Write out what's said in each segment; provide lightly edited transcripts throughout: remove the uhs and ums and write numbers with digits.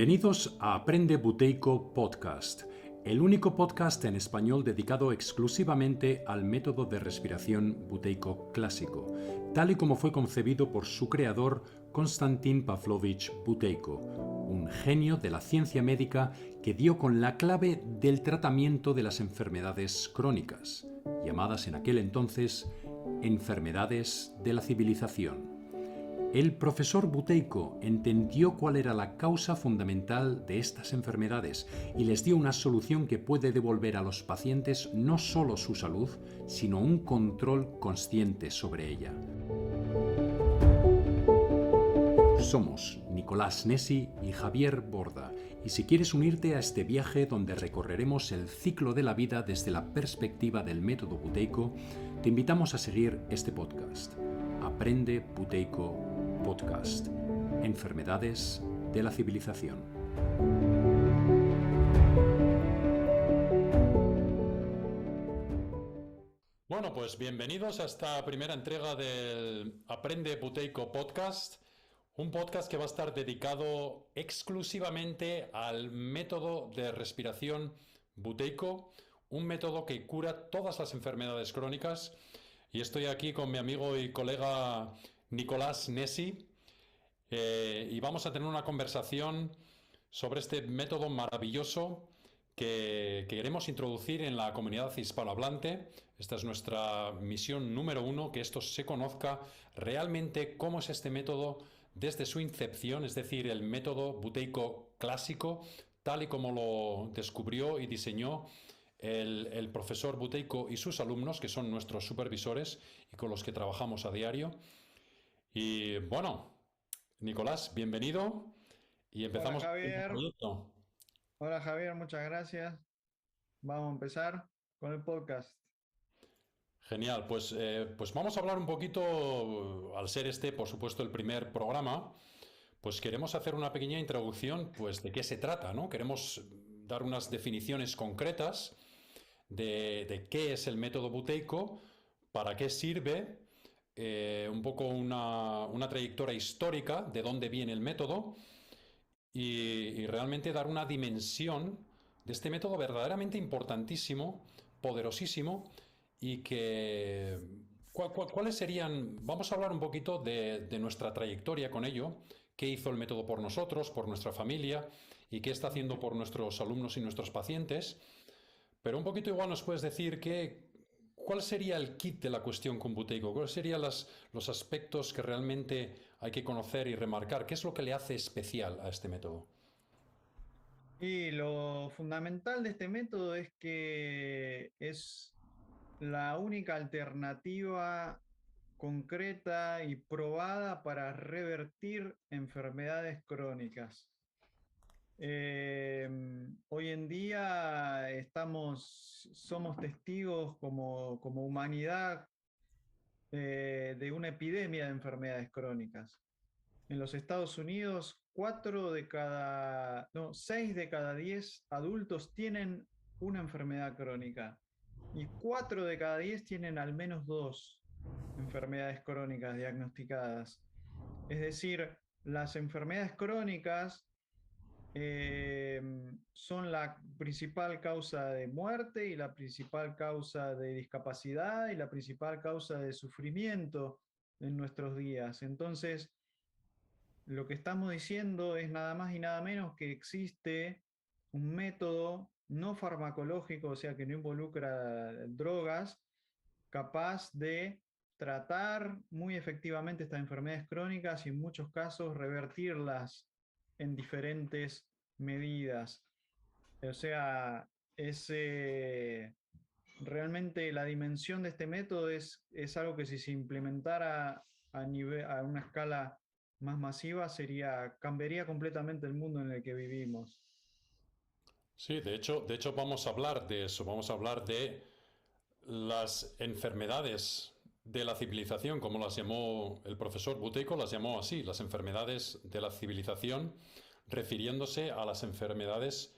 Bienvenidos a Aprende Buteyko Podcast, el único podcast en español dedicado exclusivamente al método de respiración buteyko clásico, tal y como fue concebido por su creador Konstantin Pavlovich Buteyko, un genio de la ciencia médica que dio con la clave del tratamiento de las enfermedades crónicas, llamadas en aquel entonces enfermedades de la civilización. El profesor Buteyko entendió cuál era la causa fundamental de estas enfermedades y les dio una solución que puede devolver a los pacientes no solo su salud, sino un control consciente sobre ella. Somos Nicolás Nessi y Javier Borda, y si quieres unirte a este viaje donde recorreremos el ciclo de la vida desde la perspectiva del método Buteyko, te invitamos a seguir este podcast. Aprende Buteyko Podcast. Enfermedades de la civilización. Bueno, pues bienvenidos a esta primera entrega del Aprende Buteyko Podcast, un podcast que va a estar dedicado exclusivamente al método de respiración Buteyko, un método que cura todas las enfermedades crónicas. Y estoy aquí con mi amigo y colega Nicolás Nessi, y vamos a tener una conversación sobre este método maravilloso que queremos introducir en la comunidad hispanohablante. Esta es nuestra misión número 1, que esto se conozca realmente cómo es este método desde su incepción, es decir, el método Buteyko clásico, tal y como lo descubrió y diseñó el profesor Buteyko y sus alumnos, que son nuestros supervisores y con los que trabajamos a diario. Y bueno, Nicolás, bienvenido y empezamos Hola el Javier, proyecto. muchas gracias. Vamos a empezar con el podcast. Genial, pues vamos a hablar un poquito, al ser este, por supuesto, el primer programa, pues queremos hacer una pequeña introducción, pues de qué se trata, ¿no? Queremos dar unas definiciones concretas de qué es el método Buteyko, para qué sirve, un poco una trayectoria histórica de dónde viene el método y realmente dar una dimensión de este método verdaderamente importantísimo, poderosísimo y que... ¿Cuáles serían? Vamos a hablar un poquito de nuestra trayectoria con ello, qué hizo el método por nosotros, por nuestra familia y qué está haciendo por nuestros alumnos y nuestros pacientes. Pero un poquito igual nos puedes decir cuál sería el kit de la cuestión con Buteyko, cuáles serían los aspectos que realmente hay que conocer y remarcar, qué es lo que le hace especial a este método. Y lo fundamental de este método es que es la única alternativa concreta y probada para revertir enfermedades crónicas. Hoy en día somos testigos como humanidad de una epidemia de enfermedades crónicas. En los Estados Unidos, 6 de cada 10 adultos tienen una enfermedad crónica y 4 de cada 10 tienen al menos 2 enfermedades crónicas diagnosticadas. Es decir, las enfermedades crónicas eh, son la principal causa de muerte y la principal causa de discapacidad y la principal causa de sufrimiento en nuestros días. Entonces, lo que estamos diciendo es nada más y nada menos que existe un método no farmacológico, o sea, que no involucra drogas, capaz de tratar muy efectivamente estas enfermedades crónicas y en muchos casos revertirlas en diferentes medidas. O sea, es realmente la dimensión de este método es algo que si se implementara a una escala más masiva cambiaría completamente el mundo en el que vivimos. Sí, de hecho vamos a hablar de eso, vamos a hablar de las enfermedades de la civilización, como las llamó el profesor Buteyko, las llamó así, las enfermedades de la civilización, refiriéndose a las enfermedades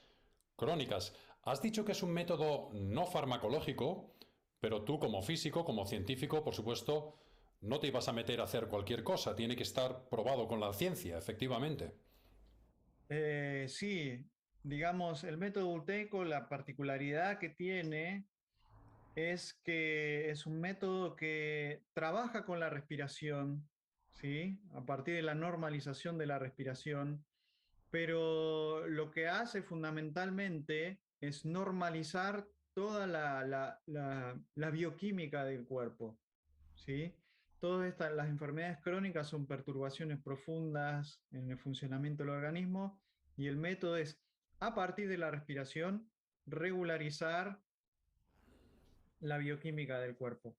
crónicas. Has dicho que es un método no farmacológico, pero tú como físico, como científico, por supuesto, no te ibas a meter a hacer cualquier cosa, tiene que estar probado con la ciencia, efectivamente. Sí, digamos, el método Buteyko, la particularidad que tiene es que es un método que trabaja con la respiración, ¿sí? A partir de la normalización de la respiración, pero lo que hace fundamentalmente es normalizar toda la bioquímica del cuerpo, ¿sí? Todas las enfermedades crónicas son perturbaciones profundas en el funcionamiento del organismo y el método es, a partir de la respiración, regularizar la bioquímica del cuerpo.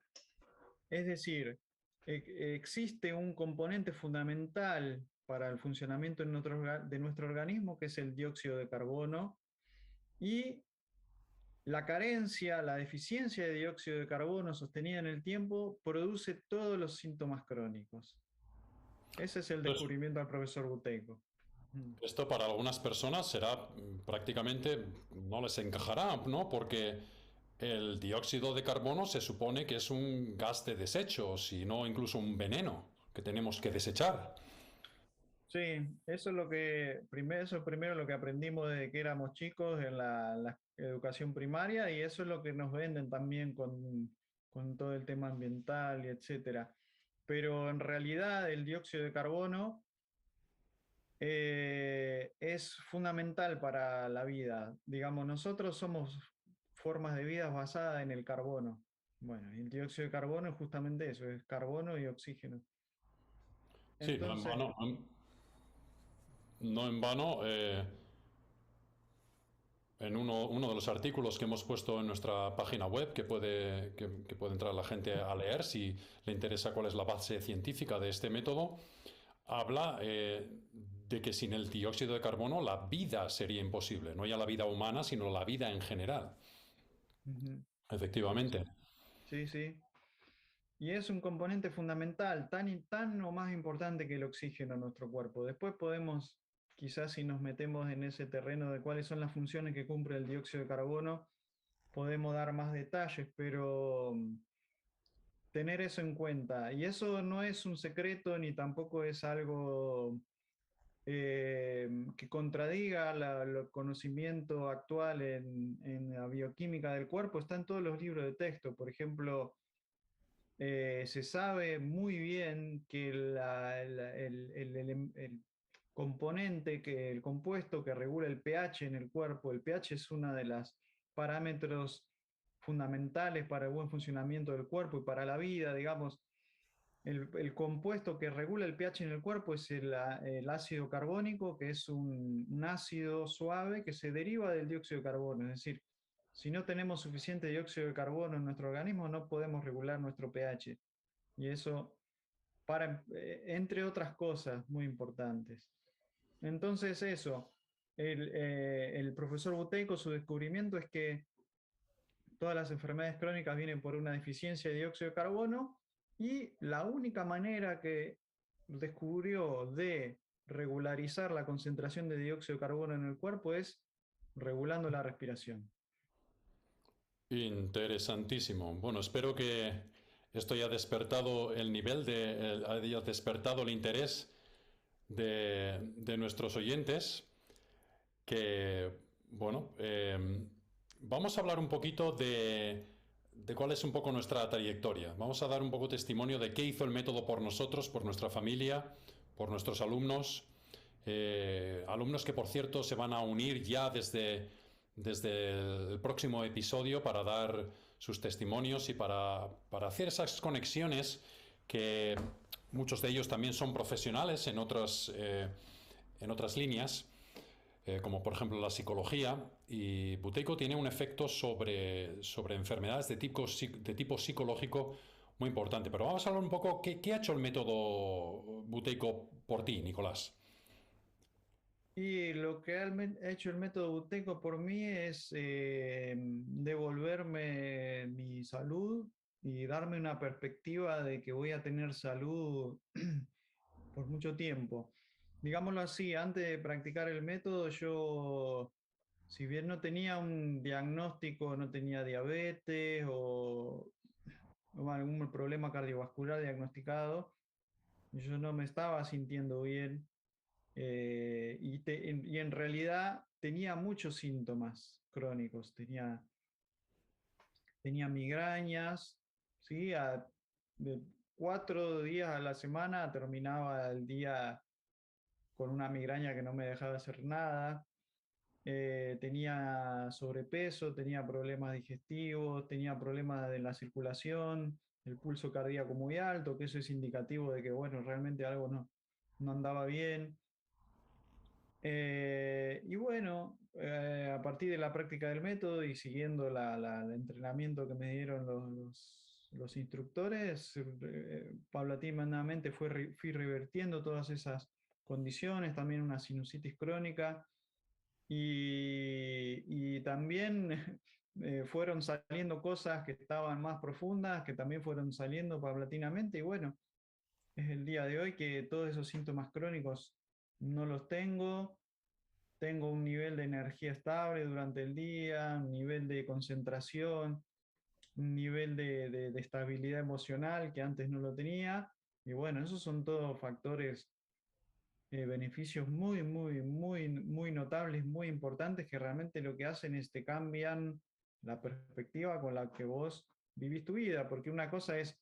Es decir, existe un componente fundamental para el funcionamiento de nuestro organismo, que es el dióxido de carbono, y la carencia, la deficiencia de dióxido de carbono sostenida en el tiempo produce todos los síntomas crónicos. Ese es el Entonces, descubrimiento del profesor Buteyko. esto para algunas personas será prácticamente, no les encajará, ¿no? Porque el dióxido de carbono se supone que es un gas de desecho, si no incluso un veneno que tenemos que desechar. Sí, eso es lo que primero, eso es primero lo que aprendimos desde que éramos chicos en la educación primaria y eso es lo que nos venden también con todo el tema ambiental y etcétera. Pero en realidad el dióxido de carbono es fundamental para la vida. Digamos, nosotros somos formas de vida basadas en el carbono. Bueno, y el dióxido de carbono es justamente eso, es carbono y oxígeno. Sí, no en Entonces, vano, no en vano en uno de los artículos que hemos puesto en nuestra página web, que puede entrar la gente a leer si le interesa cuál es la base científica de este método, habla de que sin el dióxido de carbono la vida sería imposible, no ya la vida humana, sino la vida en general. ujú, Efectivamente. sí, sí. Y es un componente fundamental, tan o más importante que el oxígeno en nuestro cuerpo. Después podemos, quizás si nos metemos en ese terreno de cuáles son las funciones que cumple el dióxido de carbono, podemos dar más detalles, pero tener eso en cuenta. Y eso no es un secreto ni tampoco es algo que contradiga el conocimiento actual en la bioquímica del cuerpo. Está en todos los libros de texto. Por ejemplo, se sabe muy bien que el componente, el compuesto que regula el pH en el cuerpo, el pH es uno de los parámetros fundamentales para el buen funcionamiento del cuerpo y para la vida, digamos. El compuesto que regula el pH en el cuerpo es el ácido carbónico, que es un ácido suave que se deriva del dióxido de carbono. Es decir, si no tenemos suficiente dióxido de carbono en nuestro organismo, no podemos regular nuestro pH. Y eso, entre otras cosas muy importantes. Entonces, eso, el profesor Buteyko, su descubrimiento es que todas las enfermedades crónicas vienen por una deficiencia de dióxido de carbono y la única manera que descubrió de regularizar la concentración de dióxido de carbono en el cuerpo es regulando la respiración. Interesantísimo. Bueno, espero que esto haya despertado el nivel haya despertado el interés de nuestros oyentes, que, bueno, vamos a hablar un poquito de cuál es un poco nuestra trayectoria. Vamos a dar un poco testimonio de qué hizo el método por nosotros, por nuestra familia, por nuestros alumnos. Alumnos que, por cierto, se van a unir ya desde el próximo episodio para dar sus testimonios y para hacer esas conexiones que muchos de ellos también son profesionales en otras líneas, como por ejemplo la psicología, y Buteyko tiene un efecto sobre enfermedades de tipo psicológico muy importante. Pero vamos a hablar un poco, ¿qué ha hecho el método Buteyko por ti, Nicolás? Y lo que ha hecho el método Buteco por mí es devolverme mi salud y darme una perspectiva de que voy a tener salud por mucho tiempo. Digámoslo así, antes de practicar el método, yo, si bien no tenía un diagnóstico, no tenía diabetes o algún problema cardiovascular diagnosticado, yo no me estaba sintiendo bien y en realidad tenía muchos síntomas crónicos, tenía migrañas, ¿sí? De 4 días a la semana terminaba el día con una migraña que no me dejaba hacer nada. Tenía sobrepeso, tenía problemas digestivos, tenía problemas de la circulación, el pulso cardíaco muy alto, que eso es indicativo de que, bueno, realmente algo no andaba bien. Y bueno, a partir de la práctica del método y siguiendo el entrenamiento que me dieron los instructores, paulatinamente fui revertiendo todas esas condiciones, también una sinusitis crónica y también fueron saliendo cosas que estaban más profundas, que también fueron saliendo paulatinamente y bueno, es el día de hoy que todos esos síntomas crónicos no los tengo. Tengo un nivel de energía estable durante el día, un nivel de concentración, un nivel de estabilidad emocional que antes no lo tenía. Y bueno, esos son todos factores, beneficios muy notables, muy importantes que realmente lo que hacen es te cambian la perspectiva con la que vos vivís tu vida, porque una cosa es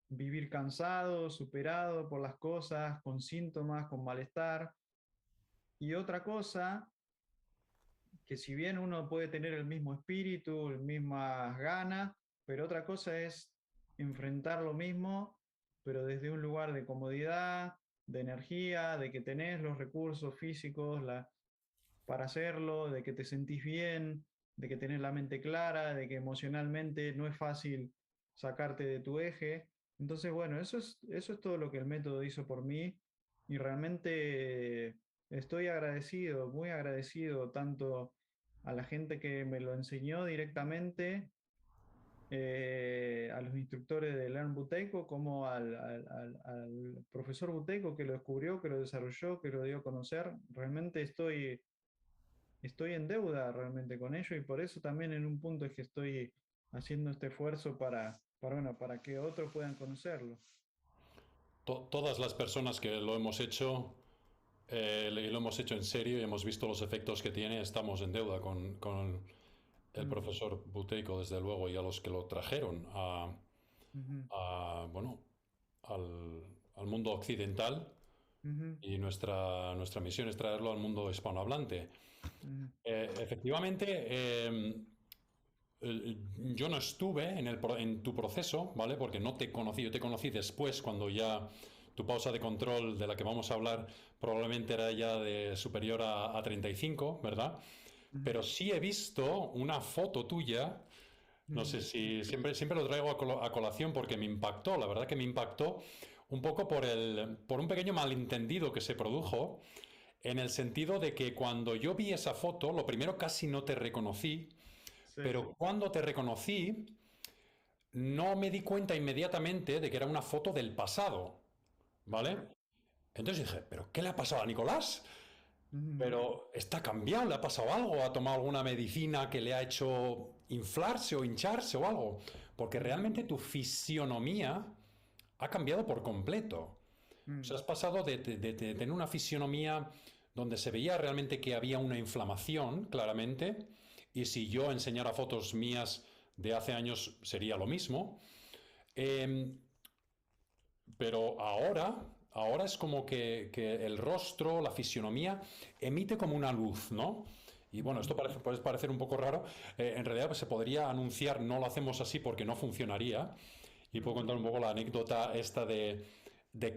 vivir cansado, superado por las cosas, con síntomas, con malestar, y otra cosa que si bien uno puede tener el mismo espíritu, las mismas ganas, pero otra cosa es enfrentar lo mismo, pero desde un lugar de comodidad, de energía, de que tenés los recursos físicos para hacerlo, de que te sentís bien, de que tenés la mente clara, de que emocionalmente no es fácil sacarte de tu eje. Entonces, bueno, eso es todo lo que el método hizo por mí y realmente estoy agradecido, muy agradecido tanto a la gente que me lo enseñó directamente, a los instructores de Learn Buteyko, como al profesor Buteyko que lo descubrió, que lo desarrolló, que lo dio a conocer. Realmente estoy en deuda realmente con ello y por eso también en un punto es que estoy haciendo este esfuerzo bueno, para que otros puedan conocerlo. Todas las personas que lo hemos hecho, y lo hemos hecho en serio y hemos visto los efectos que tiene, estamos en deuda con el Mm, profesor Buteyko, desde luego, y a los que lo trajeron ujú, bueno, al mundo occidental. ujú, Y nuestra misión es traerlo al mundo hispanohablante. ujú, Efectivamente, yo no estuve en tu proceso, ¿vale? Porque no te conocí, yo te conocí después, cuando ya tu pausa de control de la que vamos a hablar probablemente era ya de superior a 35, ¿verdad? ujú, Pero sí he visto una foto tuya, no ujú, sé si siempre lo traigo a colación porque me impactó, la verdad que me impactó un poco por un pequeño malentendido que se produjo, en el sentido de que cuando yo vi esa foto, lo primero casi no te reconocí, sí, pero cuando te reconocí, no me di cuenta inmediatamente de que era una foto del pasado, ¿vale? ajá, Entonces dije, ¿pero qué le ha pasado a Nicolás? ujú, Pero está cambiado, le ha pasado algo, ha tomado alguna medicina que le ha hecho inflarse o hincharse o algo, porque ujú, realmente tu fisionomía ha cambiado por completo. O sea, mm, has pasado de tener una fisionomía donde se veía realmente que había una inflamación, claramente, y si yo enseñara fotos mías de hace años sería lo mismo. Eh, pero ahora es como que el rostro, la fisionomía, emite como una luz, ¿no? Y bueno, ujú, esto puede parecer un poco raro. En realidad pues, se podría anunciar, no lo hacemos así porque no funcionaría. Y puedo ujú, contar un poco la anécdota esta de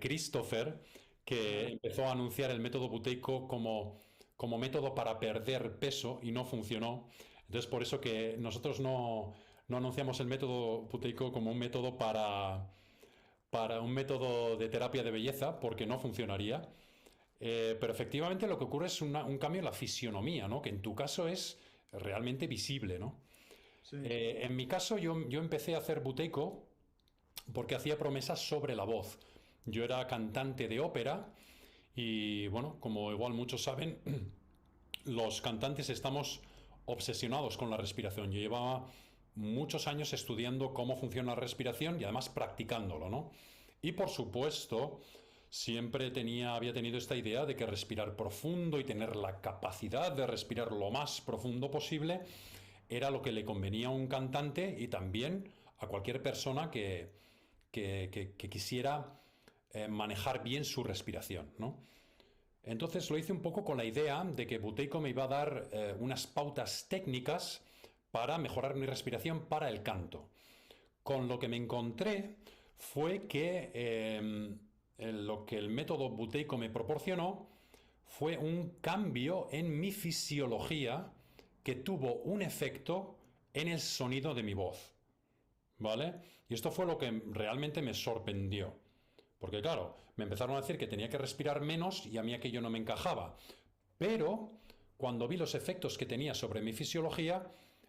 Christopher, que ajá, empezó a anunciar el método buteico como método para perder peso y no funcionó. Entonces, por eso que nosotros no anunciamos el método buteico como un método para un método de terapia de belleza, porque no funcionaría. Pero efectivamente lo que ocurre es un cambio en la fisionomía, ¿no? Que en tu caso es realmente visible, ¿no? sí, En mi caso yo empecé a hacer buteico porque hacía promesas sobre la voz. Yo era cantante de ópera y bueno, como igual muchos saben, los cantantes estamos obsesionados con la respiración. Yo llevaba muchos años estudiando cómo funciona la respiración y además practicándolo, ¿no? Y por supuesto, Siempre había tenido esta idea de que respirar profundo y tener la capacidad de respirar lo más profundo posible era lo que le convenía a un cantante y también a cualquier persona que quisiera manejar bien su respiración, ¿no? Entonces lo hice un poco con la idea de que Buteyko me iba a dar unas pautas técnicas para mejorar mi respiración para el canto. Con lo que me encontré fue que lo que el método Buteyko me proporcionó fue un cambio en mi fisiología que tuvo un efecto en el sonido de mi voz. ¿Vale? Y esto fue lo que realmente me sorprendió. Porque claro, me empezaron a decir que tenía que respirar menos y a mí aquello no me encajaba. Pero cuando vi los efectos que tenía sobre mi fisiología,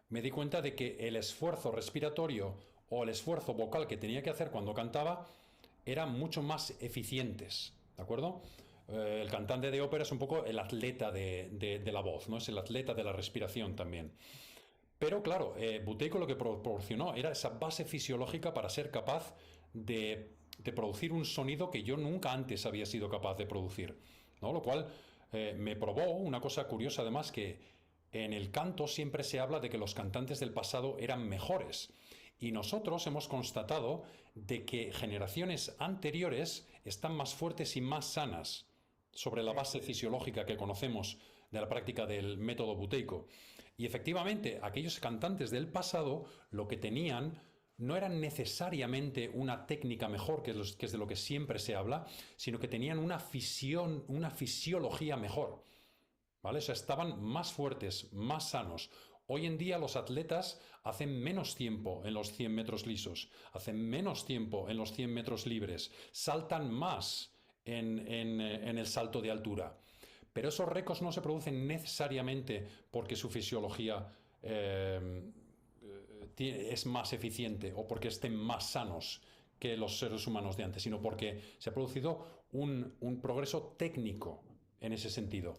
me di cuenta de que el esfuerzo respiratorio o el esfuerzo vocal que tenía que hacer cuando cantaba eran mucho más eficientes. ¿De acuerdo? El cantante de ópera es un poco el atleta de la voz, ¿no? Es el atleta de la respiración también. Pero claro, Buteyko lo que proporcionó era esa base fisiológica para ser capaz de producir un sonido que yo nunca antes había sido capaz de producir, ¿no? Lo cual me probó una cosa curiosa además, que en el canto siempre se habla de que los cantantes del pasado eran mejores. Y nosotros hemos constatado de que generaciones anteriores están más fuertes y más sanas sobre la Sí. base fisiológica que conocemos de la práctica del método Buteyko. Y efectivamente, aquellos cantantes del pasado lo que tenían no eran necesariamente una técnica mejor, que es de lo que siempre se habla, sino que tenían una fisiología mejor. ¿Vale? O sea, estaban más fuertes, más sanos. Hoy en día los atletas hacen menos tiempo en los 100 metros lisos, hacen menos tiempo en los 100 metros libres, saltan más en el salto de altura. Pero esos récords no se producen necesariamente porque su fisiología es más eficiente o porque estén más sanos que los seres humanos de antes, sino porque se ha producido un progreso técnico en ese sentido.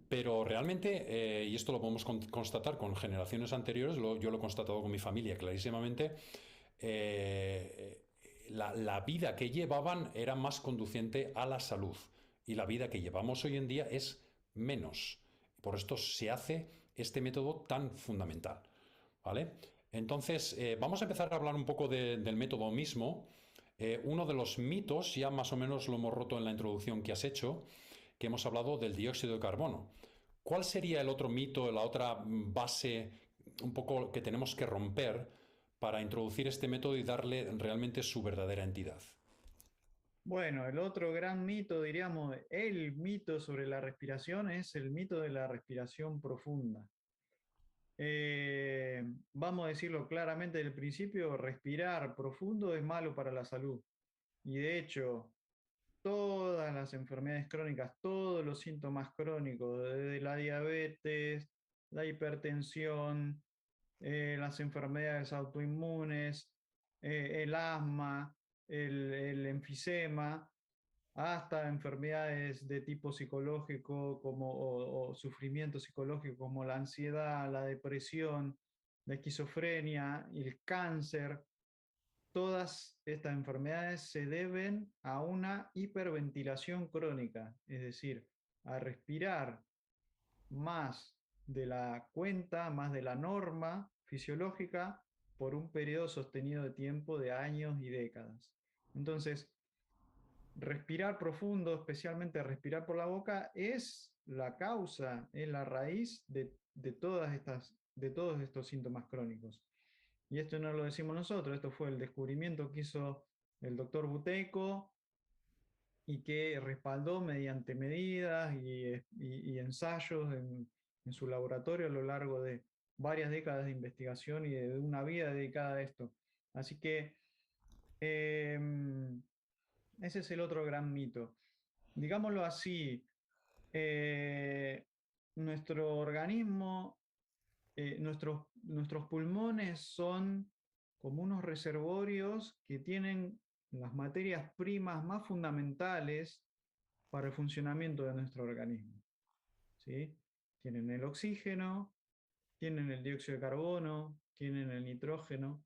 Pero realmente, y esto lo podemos constatar con generaciones anteriores, yo lo he constatado con mi familia clarísimamente, eh, la vida que llevaban era más conducente a la salud y la vida que llevamos hoy en día es menos. Por esto se hace este método tan fundamental. ¿Vale? Entonces, vamos a empezar a hablar un poco del método mismo. Uno de los mitos, ya más o menos lo hemos roto en la introducción que has hecho, que hemos hablado del dióxido de carbono. ¿Cuál sería el otro mito, la otra base un poco que tenemos que romper para introducir este método y darle realmente su verdadera entidad? Bueno, el otro gran mito, diríamos, el mito sobre la respiración es el mito de la respiración profunda. Vamos a decirlo claramente desde el principio, respirar profundo es malo para la salud. Y de hecho, todas las enfermedades crónicas, todos los síntomas crónicos, desde la diabetes, la hipertensión, las enfermedades autoinmunes, el asma, el enfisema, hasta enfermedades de tipo psicológico como, o sufrimiento psicológico como la ansiedad, la depresión, la esquizofrenia y el cáncer. Todas estas enfermedades se deben a una hiperventilación crónica, es decir, a respirar más de la cuenta, más de la norma fisiológica por un periodo sostenido de tiempo de años y décadas. Entonces, respirar profundo, especialmente respirar por la boca, es la causa, es la raíz de todos estos síntomas crónicos. Y esto no lo decimos nosotros, esto fue el descubrimiento que hizo el doctor Buteyko y que respaldó mediante medidas y ensayos en su laboratorio a lo largo de varias décadas de investigación y de una vida dedicada a esto. Así que eh, ese es el otro gran mito. Digámoslo así, eh, nuestro organismo, nuestros pulmones son como unos reservorios que tienen las materias primas más fundamentales para el funcionamiento de nuestro organismo. ¿Sí? Tienen el oxígeno, tienen el dióxido de carbono, tienen el nitrógeno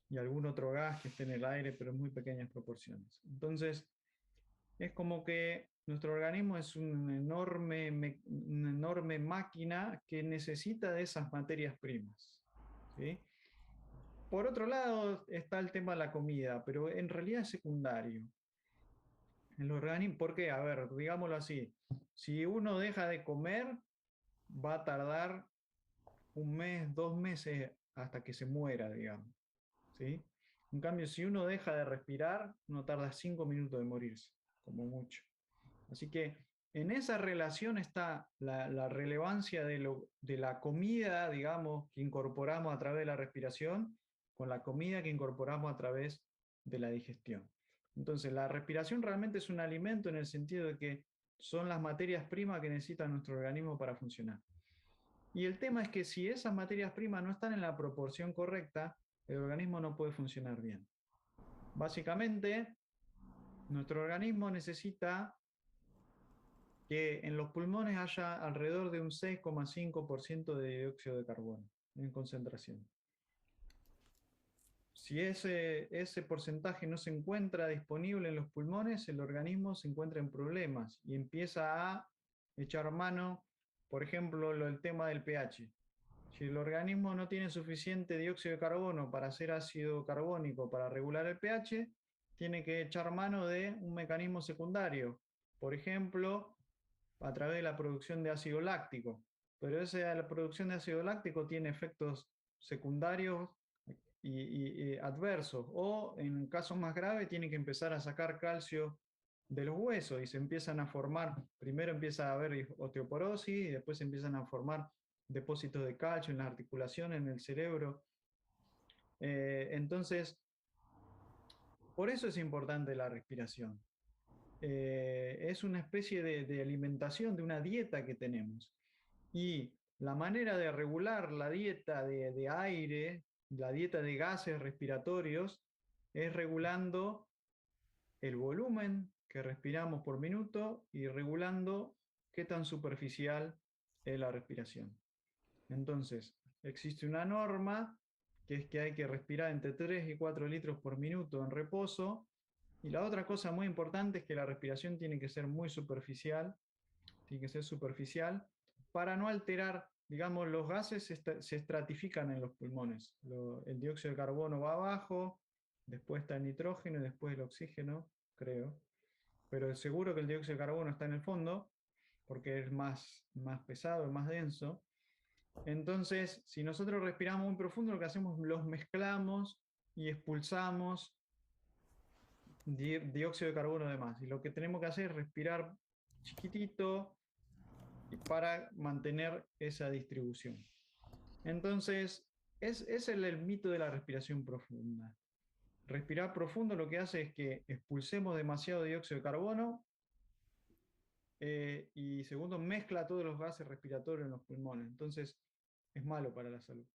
y algún otro gas que esté en el aire, pero en muy pequeñas proporciones. Entonces, es como que nuestro organismo es una enorme máquina que necesita de esas materias primas. ¿Sí? Por otro lado está el tema de la comida, pero en realidad es secundario. El organismo, ¿por qué? A ver, digámoslo así. Si uno deja de comer, va a tardar un mes, 2 meses hasta que se muera, digamos. ¿Sí? En cambio, si uno deja de respirar, uno tarda 5 minutos de morirse, como mucho. Así que en esa relación está la relevancia de la comida, digamos, que incorporamos a través de la respiración, con la comida que incorporamos a través de la digestión. Entonces, la respiración realmente es un alimento en el sentido de que son las materias primas que necesita nuestro organismo para funcionar. Y el tema es que si esas materias primas no están en la proporción correcta, el organismo no puede funcionar bien. Básicamente, nuestro organismo necesita que en los pulmones haya alrededor de un 6,5% de dióxido de carbono en concentración. Si ese porcentaje no se encuentra disponible en los pulmones, el organismo se encuentra en problemas y empieza a echar mano, por ejemplo, el tema del pH. Si el organismo no tiene suficiente dióxido de carbono para hacer ácido carbónico para regular el pH, tiene que echar mano de un mecanismo secundario. Por ejemplo, a través de la producción de ácido láctico. Pero la producción de ácido láctico tiene efectos secundarios y adversos. O en casos más graves tiene que empezar a sacar calcio de los huesos y se empiezan a formar, primero empieza a haber osteoporosis y después se empiezan a formar depósitos de calcio en las articulaciones, en el cerebro. Entonces, por eso es importante la respiración. Es una especie de alimentación, de una dieta que tenemos. Y la manera de regular la dieta de aire, la dieta de gases respiratorios, es regulando el volumen que respiramos por minuto y regulando qué tan superficial es la respiración. Entonces, existe una norma que es que hay que respirar entre 3 y 4 litros por minuto en reposo. Y la otra cosa muy importante es que la respiración tiene que ser muy superficial, tiene que ser superficial para no alterar, digamos, los gases se estratifican en los pulmones. El dióxido de carbono va abajo, después está el nitrógeno y después el oxígeno, creo. Pero seguro que el dióxido de carbono está en el fondo, porque es más pesado, es más denso. Entonces, si nosotros respiramos muy profundo, lo que hacemos los mezclamos y expulsamos dióxido de carbono de más. Y lo que tenemos que hacer es respirar chiquitito para mantener esa distribución. Entonces, es el mito de la respiración profunda. Respirar profundo lo que hace es que expulsemos demasiado dióxido de carbono y segundo, mezcla todos los gases respiratorios en los pulmones. Entonces, es malo para la salud.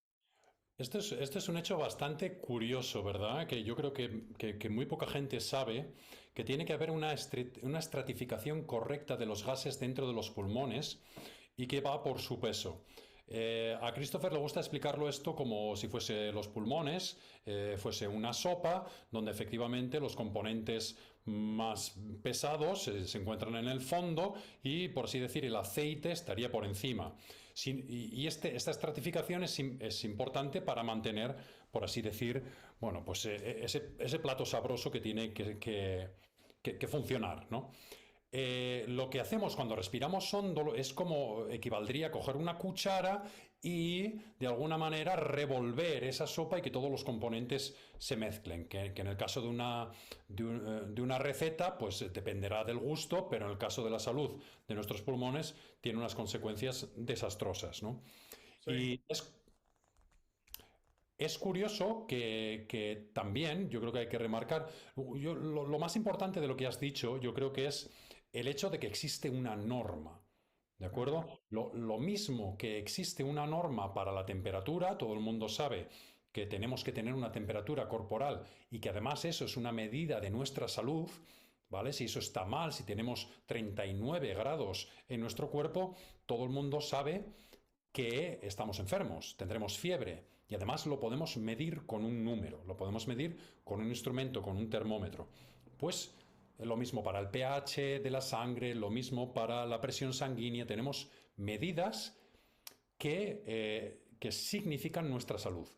Este es un hecho bastante curioso, ¿verdad? Que yo creo que muy poca gente sabe que tiene que haber una estratificación correcta de los gases dentro de los pulmones y que va por su peso. A Christopher le gusta explicarlo esto como si fuese los pulmones, fuese una sopa donde efectivamente los componentes más pesados se encuentran en el fondo y, por así decir, el aceite estaría por encima. Esta estratificación es importante para mantener, por así decir, bueno, pues ese plato sabroso que tiene que funcionar, ¿no? Lo que hacemos cuando respiramos hondo es como equivaldría a coger una cuchara y de alguna manera revolver esa sopa y que todos los componentes se mezclen. Que en el caso de una receta, pues dependerá del gusto, pero en el caso de la salud de nuestros pulmones tiene unas consecuencias desastrosas, ¿no? Sí. Y es curioso que también, yo creo que hay que remarcar, lo más importante de lo que has dicho, yo creo que es el hecho de que existe una norma, ¿de acuerdo? Lo mismo que existe una norma para la temperatura, todo el mundo sabe que tenemos que tener una temperatura corporal y que además eso es una medida de nuestra salud, ¿vale? Si eso está mal, si tenemos 39 grados en nuestro cuerpo, todo el mundo sabe que estamos enfermos, tendremos fiebre y además lo podemos medir con un número, lo podemos medir con un instrumento, con un termómetro. Pues Lo mismo para el pH de la sangre, lo mismo para la presión sanguínea. Tenemos medidas que significan nuestra salud.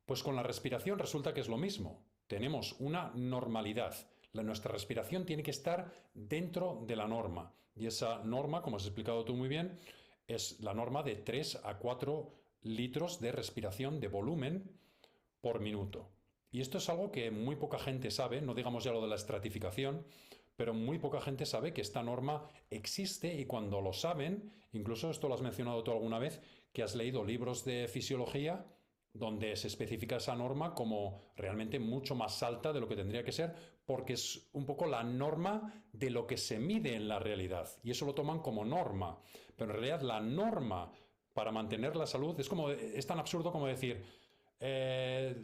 Pues con la respiración resulta que es lo mismo. Tenemos una normalidad. Nuestra respiración tiene que estar dentro de la norma. Y esa norma, como has explicado tú muy bien, es la norma de 3 a 4 litros de respiración de volumen por minuto. Y esto es algo que muy poca gente sabe, no digamos ya lo de la estratificación, pero muy poca gente sabe que esta norma existe y cuando lo saben, incluso esto lo has mencionado tú alguna vez, que has leído libros de fisiología donde se especifica esa norma como realmente mucho más alta de lo que tendría que ser, porque es un poco la norma de lo que se mide en la realidad. Y eso lo toman como norma. Pero en realidad la norma para mantener la salud es tan absurdo como decir, eh,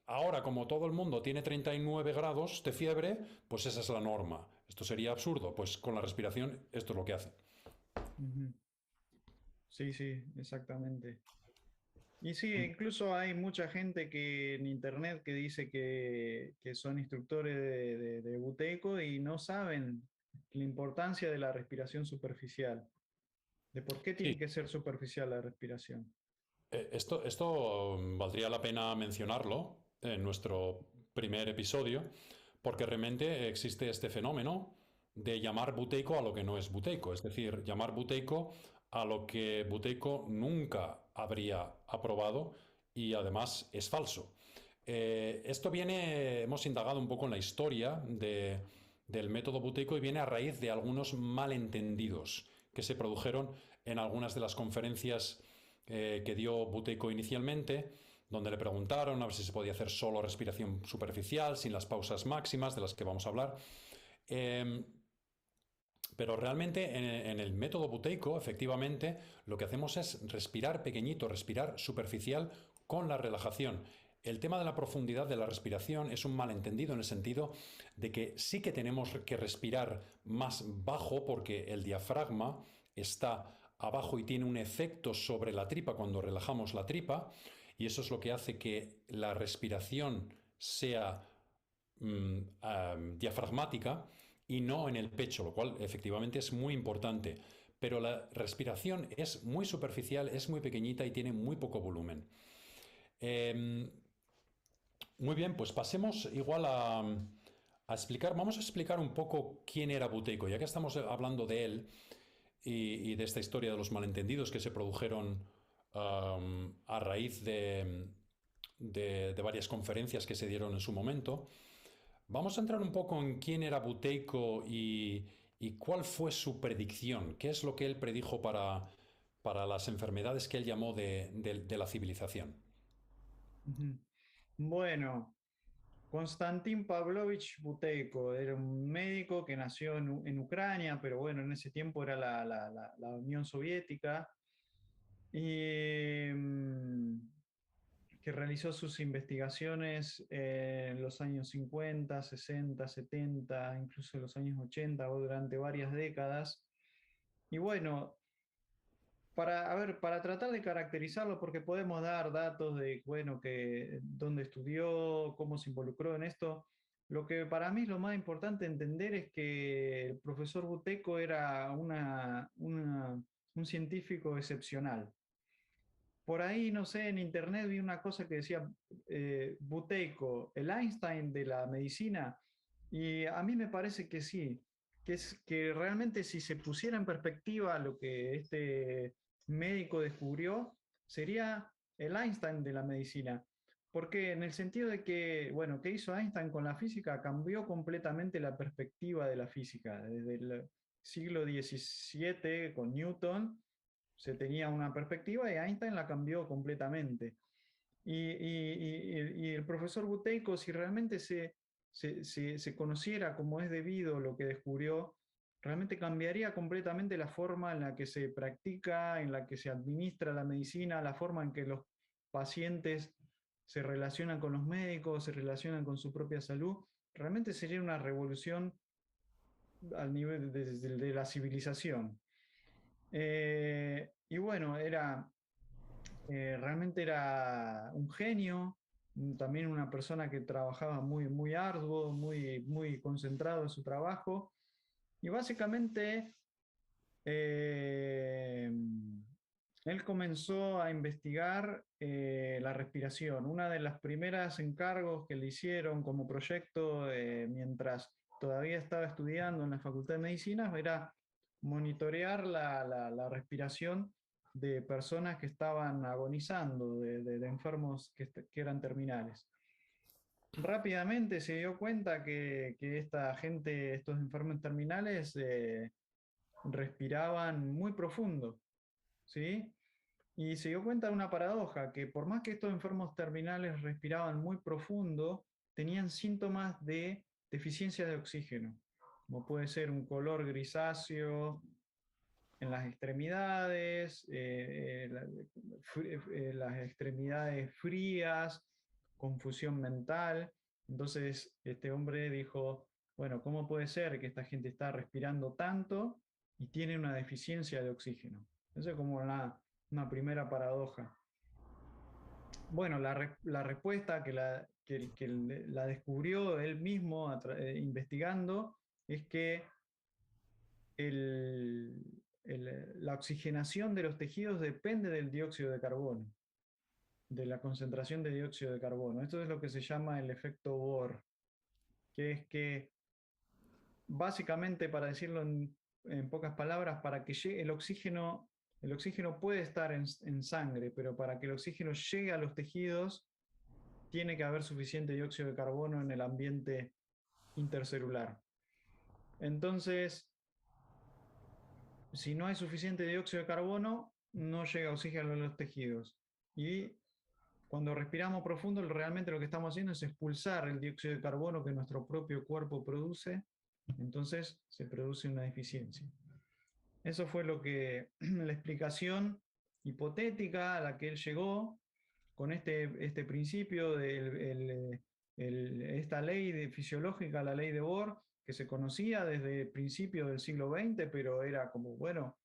ahora como todo el mundo tiene 39 grados de fiebre, pues esa es la norma. Esto sería absurdo, pues con la respiración esto es lo que hace. Ujú. Sí, sí, exactamente. Y sí, incluso hay mucha gente que en internet que dice que son instructores de Buteco y no saben la importancia de la respiración superficial, de por qué Sí, tiene que ser superficial la respiración. esto valdría la pena mencionarlo en nuestro primer episodio, porque realmente existe este fenómeno de llamar buteico a lo que no es buteico, es decir, llamar buteico a lo que buteico nunca habría aprobado y además es falso. Esto viene, hemos indagado un poco en la historia del método buteico y viene a raíz de algunos malentendidos que se produjeron en algunas de las conferencias que dio Buteyko inicialmente, donde le preguntaron a ver si se podía hacer solo respiración superficial, sin las pausas máximas de las que vamos a hablar. Eh, pero realmente en el método Buteyko, efectivamente, lo que hacemos es respirar pequeñito, respirar superficial con la relajación. El tema de la profundidad de la respiración es un malentendido en el sentido de que sí que tenemos que respirar más bajo porque el diafragma está abajo y tiene un efecto sobre la tripa cuando relajamos la tripa y eso es lo que hace que la respiración sea diafragmática y no en el pecho, lo cual efectivamente es muy importante. Pero la respiración es muy superficial, es muy pequeñita y tiene muy poco volumen. Eh, Muy bien, pues pasemos igual a explicar, vamos a explicar un poco quién era Buteyko, ya que estamos hablando de él y de esta historia de los malentendidos que se produjeron a raíz de varias conferencias que se dieron en su momento. Vamos a entrar un poco en quién era Buteyko y cuál fue su predicción, qué es lo que él predijo para las enfermedades que él llamó de la civilización. Ujú. Bueno, Konstantin Pavlovich Buteyko era un médico que nació en Ucrania, pero bueno, en ese tiempo era la Unión Soviética, y que realizó sus investigaciones en los años 50, 60, 70, incluso en los años 80 o durante varias décadas. Y bueno, a ver, para tratar de caracterizarlo, porque podemos dar datos de, bueno, que dónde estudió, cómo se involucró en esto. Lo que para mí es lo más importante entender es que el profesor Buteco era un científico excepcional. Por ahí, no sé, en internet vi una cosa que decía Buteyko, el Einstein de la medicina, y a mí me parece que sí, que es que realmente si se pusiera en perspectiva lo que este médico descubrió, sería el Einstein de la medicina. Porque en el sentido de que, bueno, ¿qué hizo Einstein con la física? Cambió completamente la perspectiva de la física. Desde el siglo XVII con Newton se tenía una perspectiva y Einstein la cambió completamente. Y el profesor Buteyko, si realmente se conociera como es debido lo que descubrió, realmente cambiaría completamente la forma en la que se practica, en la que se administra la medicina, la forma en que los pacientes se relacionan con los médicos, se relacionan con su propia salud. Realmente sería una revolución al nivel de la civilización. Y bueno, realmente era un genio, también una persona que trabajaba muy, muy arduo, muy, muy concentrado en su trabajo. Y básicamente eh, él comenzó a investigar la respiración. Una de las primeras encargos que le hicieron como proyecto mientras todavía estaba estudiando en la Facultad de Medicina era monitorear la respiración de personas que estaban agonizando, de enfermos que eran terminales. Rápidamente se dio cuenta que esta gente, estos enfermos terminales, respiraban muy profundo, ¿sí? Y se dio cuenta de una paradoja, que por más que estos enfermos terminales respiraban muy profundo, tenían síntomas de deficiencia de oxígeno, como puede ser un color grisáceo en las extremidades, las extremidades frías, confusión mental. Entonces, este hombre dijo, bueno, ¿cómo puede ser que esta gente está respirando tanto y tiene una deficiencia de oxígeno? Eso es como una primera paradoja. Bueno, la respuesta que la descubrió él mismo investigando es que la oxigenación de los tejidos depende del dióxido de carbono, de la concentración de dióxido de carbono. Esto es lo que se llama el efecto Bohr, que es que básicamente, para decirlo en pocas palabras, para que llegue el oxígeno puede estar en sangre, pero para que el oxígeno llegue a los tejidos, tiene que haber suficiente dióxido de carbono en el ambiente intercelular. Entonces, si no hay suficiente dióxido de carbono, no llega oxígeno a los tejidos. Y cuando respiramos profundo, realmente lo que estamos haciendo es expulsar el dióxido de carbono que nuestro propio cuerpo produce. Entonces se produce una deficiencia. Eso fue la explicación hipotética a la que él llegó con este principio de esta ley fisiológica, la ley de Bohr, que se conocía desde el principio del siglo XX, pero era como, bueno,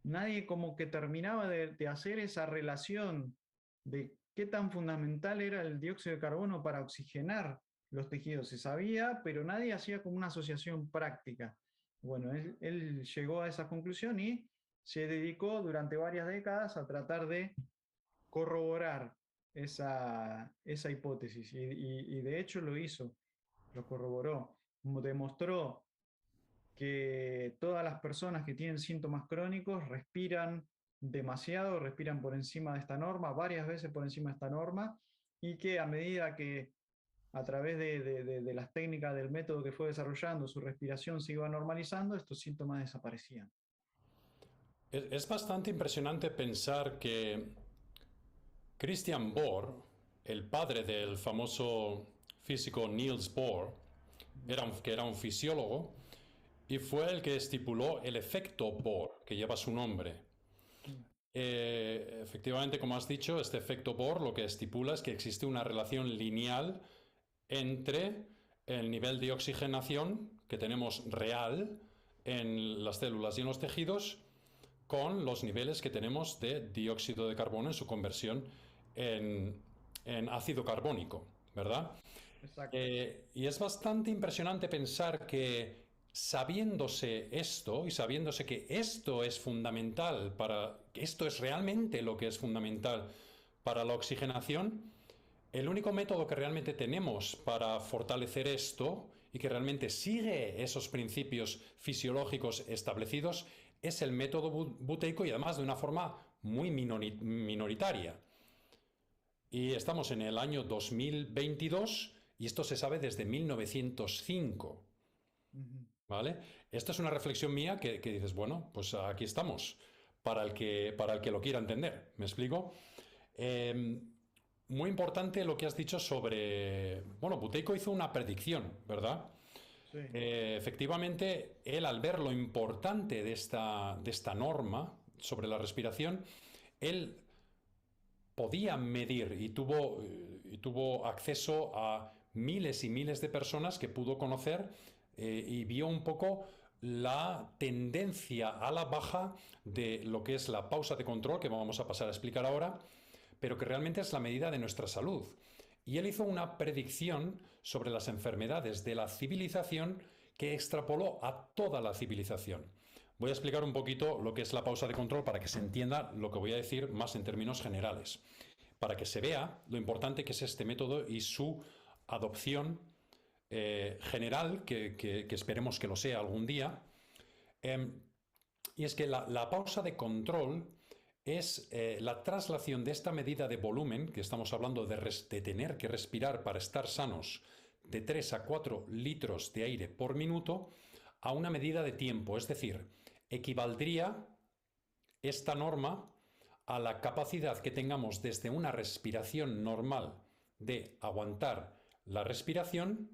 nadie como que terminaba de hacer esa relación de qué tan fundamental era el dióxido de carbono para oxigenar los tejidos. Se sabía, pero nadie hacía como una asociación práctica. Bueno, él llegó a esa conclusión y se dedicó durante varias décadas a tratar de corroborar esa hipótesis. Y de hecho lo hizo, lo corroboró, demostró que todas las personas que tienen síntomas crónicos respiran demasiado, respiran por encima de esta norma, varias veces por encima de esta norma, y que a medida que a través de las técnicas del método que fue desarrollando, su respiración se iba normalizando, estos síntomas desaparecían. Es bastante impresionante pensar que Christian Bohr, el padre del famoso físico Niels Bohr, que era un fisiólogo, y fue el que estipuló el efecto Bohr, que lleva su nombre. Efectivamente, como has dicho, este efecto Bohr lo que estipula es que existe una relación lineal entre el nivel de oxigenación que tenemos real en las células y en los tejidos con los niveles que tenemos de dióxido de carbono en su conversión en ácido carbónico, ¿verdad? Exacto. Y es bastante impresionante pensar que sabiéndose esto y sabiéndose que esto es fundamental para, que esto es realmente lo que es fundamental para la oxigenación, el único método que realmente tenemos para fortalecer esto y que realmente sigue esos principios fisiológicos establecidos es el método buteico y además de una forma muy minoritaria. Y estamos en el año 2022 y esto se sabe desde 1905. ¿Vale? Esta es una reflexión mía que dices, bueno, pues aquí estamos, para el que lo quiera entender. ¿Me explico? Muy importante lo que has dicho sobre... Bueno, Buteyko hizo una predicción, ¿verdad? Sí, Efectivamente, él al ver lo importante de esta norma sobre la respiración, él podía medir y tuvo acceso a miles y miles de personas que pudo conocer y vio un poco la tendencia a la baja de lo que es la pausa de control, que vamos a pasar a explicar ahora, pero que realmente es la medida de nuestra salud. Y él hizo una predicción sobre las enfermedades de la civilización que extrapoló a toda la civilización. Voy a explicar un poquito lo que es la pausa de control para que se entienda lo que voy a decir más en términos generales, para que se vea lo importante que es este método y su adopción general, que esperemos que lo sea algún día. Y es que la pausa de control es la traslación de esta medida de volumen, que estamos hablando de tener que respirar para estar sanos, de 3 a 4 litros de aire por minuto, a una medida de tiempo. Es decir, equivaldría esta norma a la capacidad que tengamos desde una respiración normal de aguantar la respiración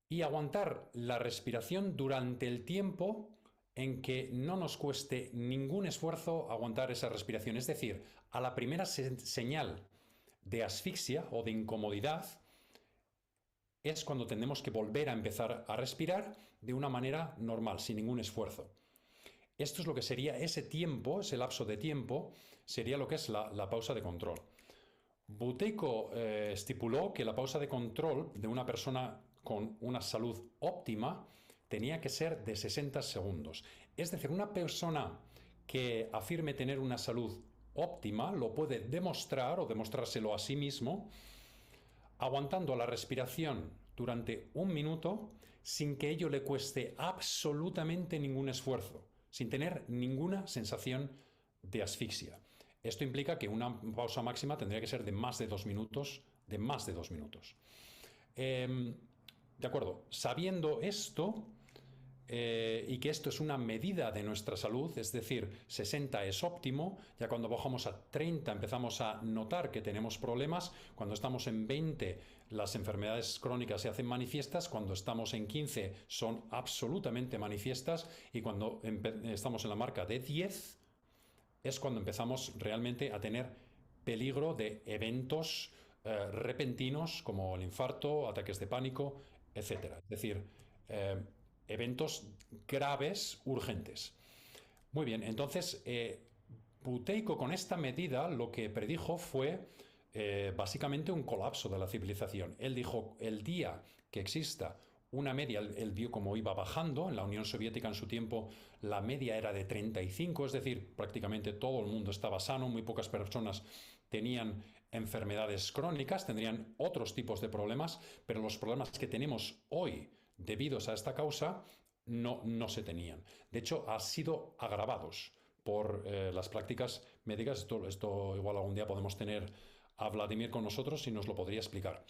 y aguantar la respiración durante el tiempo en que no nos cueste ningún esfuerzo aguantar esa respiración. Es decir, a la primera señal de asfixia o de incomodidad es cuando tenemos que volver a empezar a respirar de una manera normal, sin ningún esfuerzo. Esto es lo que sería ese tiempo, ese lapso de tiempo, sería lo que es la pausa de control. Buteyko estipuló que la pausa de control de una persona con una salud óptima tenía que ser de 60 segundos. Es decir, una persona que afirme tener una salud óptima lo puede demostrar o demostrárselo a sí mismo aguantando la respiración durante 1 minuto sin que ello le cueste absolutamente ningún esfuerzo, sin tener ninguna sensación de asfixia. Esto implica que una pausa máxima tendría que ser de más de 2 minutos, de acuerdo, sabiendo esto y que esto es una medida de nuestra salud, es decir, 60 es óptimo, ya cuando bajamos a 30 empezamos a notar que tenemos problemas, cuando estamos en 20 las enfermedades crónicas se hacen manifiestas, cuando estamos en 15 son absolutamente manifiestas y cuando estamos en la marca de 10 es cuando empezamos realmente a tener peligro de eventos repentinos como el infarto, ataques de pánico, etc. Es decir, eventos graves, urgentes. Muy bien, entonces Buteyko con esta medida lo que predijo fue básicamente un colapso de la civilización. Él dijo, el día que exista una media, él vio cómo iba bajando, en la Unión Soviética en su tiempo la media era de 35, es decir, prácticamente todo el mundo estaba sano, muy pocas personas tenían enfermedades crónicas, tendrían otros tipos de problemas, pero los problemas que tenemos hoy debidos a esta causa no se tenían. De hecho, han sido agravados por las prácticas médicas. Esto igual algún día podemos tener a Vladimir con nosotros y nos lo podría explicar.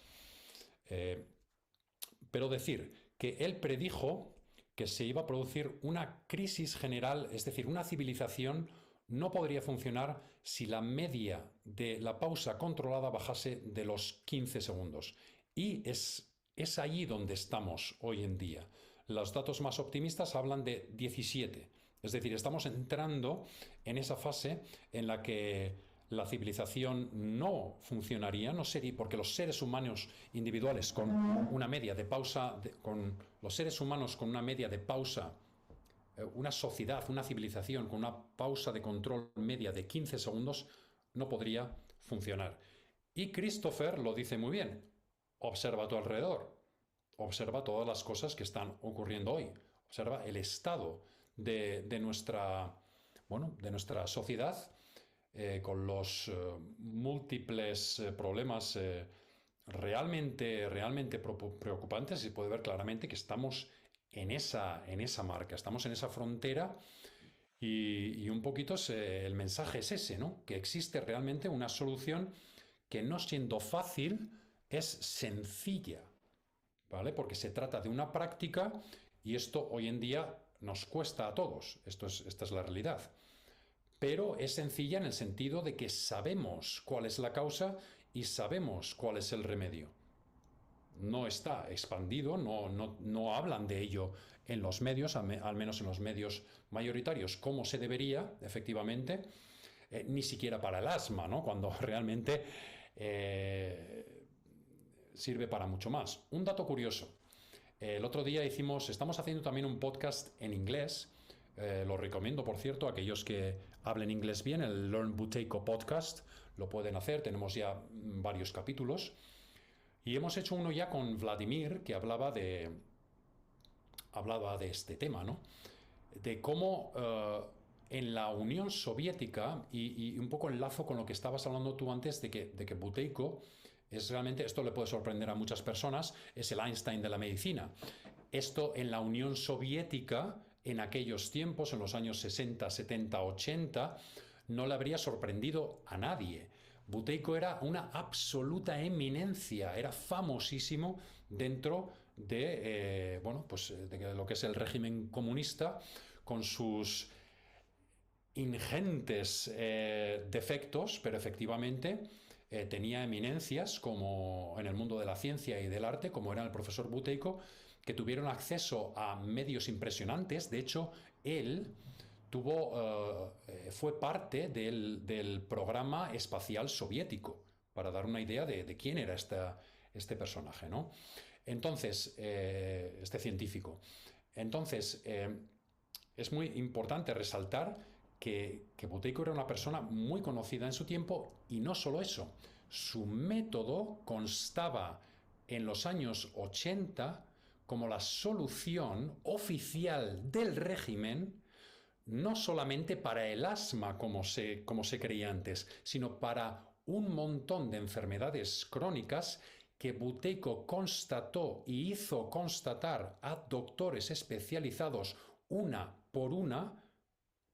Pero decir que él predijo que se iba a producir una crisis general, es decir, una civilización no podría funcionar si la media de la pausa controlada bajase de los 15 segundos. Y es allí donde estamos hoy en día. Los datos más optimistas hablan de 17. Es decir, estamos entrando en esa fase en la que la civilización no funcionaría, no sería, porque los seres humanos individuales con una media de pausa, con los seres humanos con una media de pausa, una sociedad, una civilización con una pausa de control media de 15 segundos, no podría funcionar. Y Christopher lo dice muy bien. Observa a tu alrededor, observa todas las cosas que están ocurriendo hoy, observa el estado de nuestra sociedad con los múltiples problemas realmente preocupantes. Se puede ver claramente que estamos en esa marca, estamos en esa frontera y un poquito el mensaje es ese, ¿no? Que existe realmente una solución que no siendo fácil, es sencilla, ¿vale? Porque se trata de una práctica y esto hoy en día nos cuesta a todos. Esta es la realidad. Pero es sencilla en el sentido de que sabemos cuál es la causa y sabemos cuál es el remedio. No está expandido, no hablan de ello en los medios, al menos en los medios mayoritarios, como se debería, efectivamente, ni siquiera para el asma, ¿no? Cuando realmente sirve para mucho más. Un dato curioso. El otro día estamos haciendo también un podcast en inglés. Lo recomiendo, por cierto, a aquellos que hablen inglés bien, el Learn Buteyko Podcast. lo pueden hacer, tenemos ya varios capítulos. Y hemos hecho uno ya con Vladimir, que hablaba de este tema, ¿no? De cómo en la Unión Soviética, y un poco enlazo con lo que estabas hablando tú antes, de que Buteyko es realmente, esto le puede sorprender a muchas personas, es el Einstein de la medicina. Esto en la Unión Soviética, en aquellos tiempos, en los años 60, 70, 80, no le habría sorprendido a nadie. Buteyko era una absoluta eminencia, era famosísimo dentro de lo que es el régimen comunista, con sus ingentes defectos, pero efectivamente tenía eminencias como en el mundo de la ciencia y del arte, como era el profesor Buteyko, que tuvieron acceso a medios impresionantes. De hecho, él fue parte del programa espacial soviético, para dar una idea de quién era este personaje, ¿no? Entonces, este científico. Entonces, es muy importante resaltar que Buteyko era una persona muy conocida en su tiempo, y no solo eso, su método constaba en los años 80 como la solución oficial del régimen, no solamente para el asma como se creía antes, sino para un montón de enfermedades crónicas que Buteyko constató y hizo constatar a doctores especializados una por una,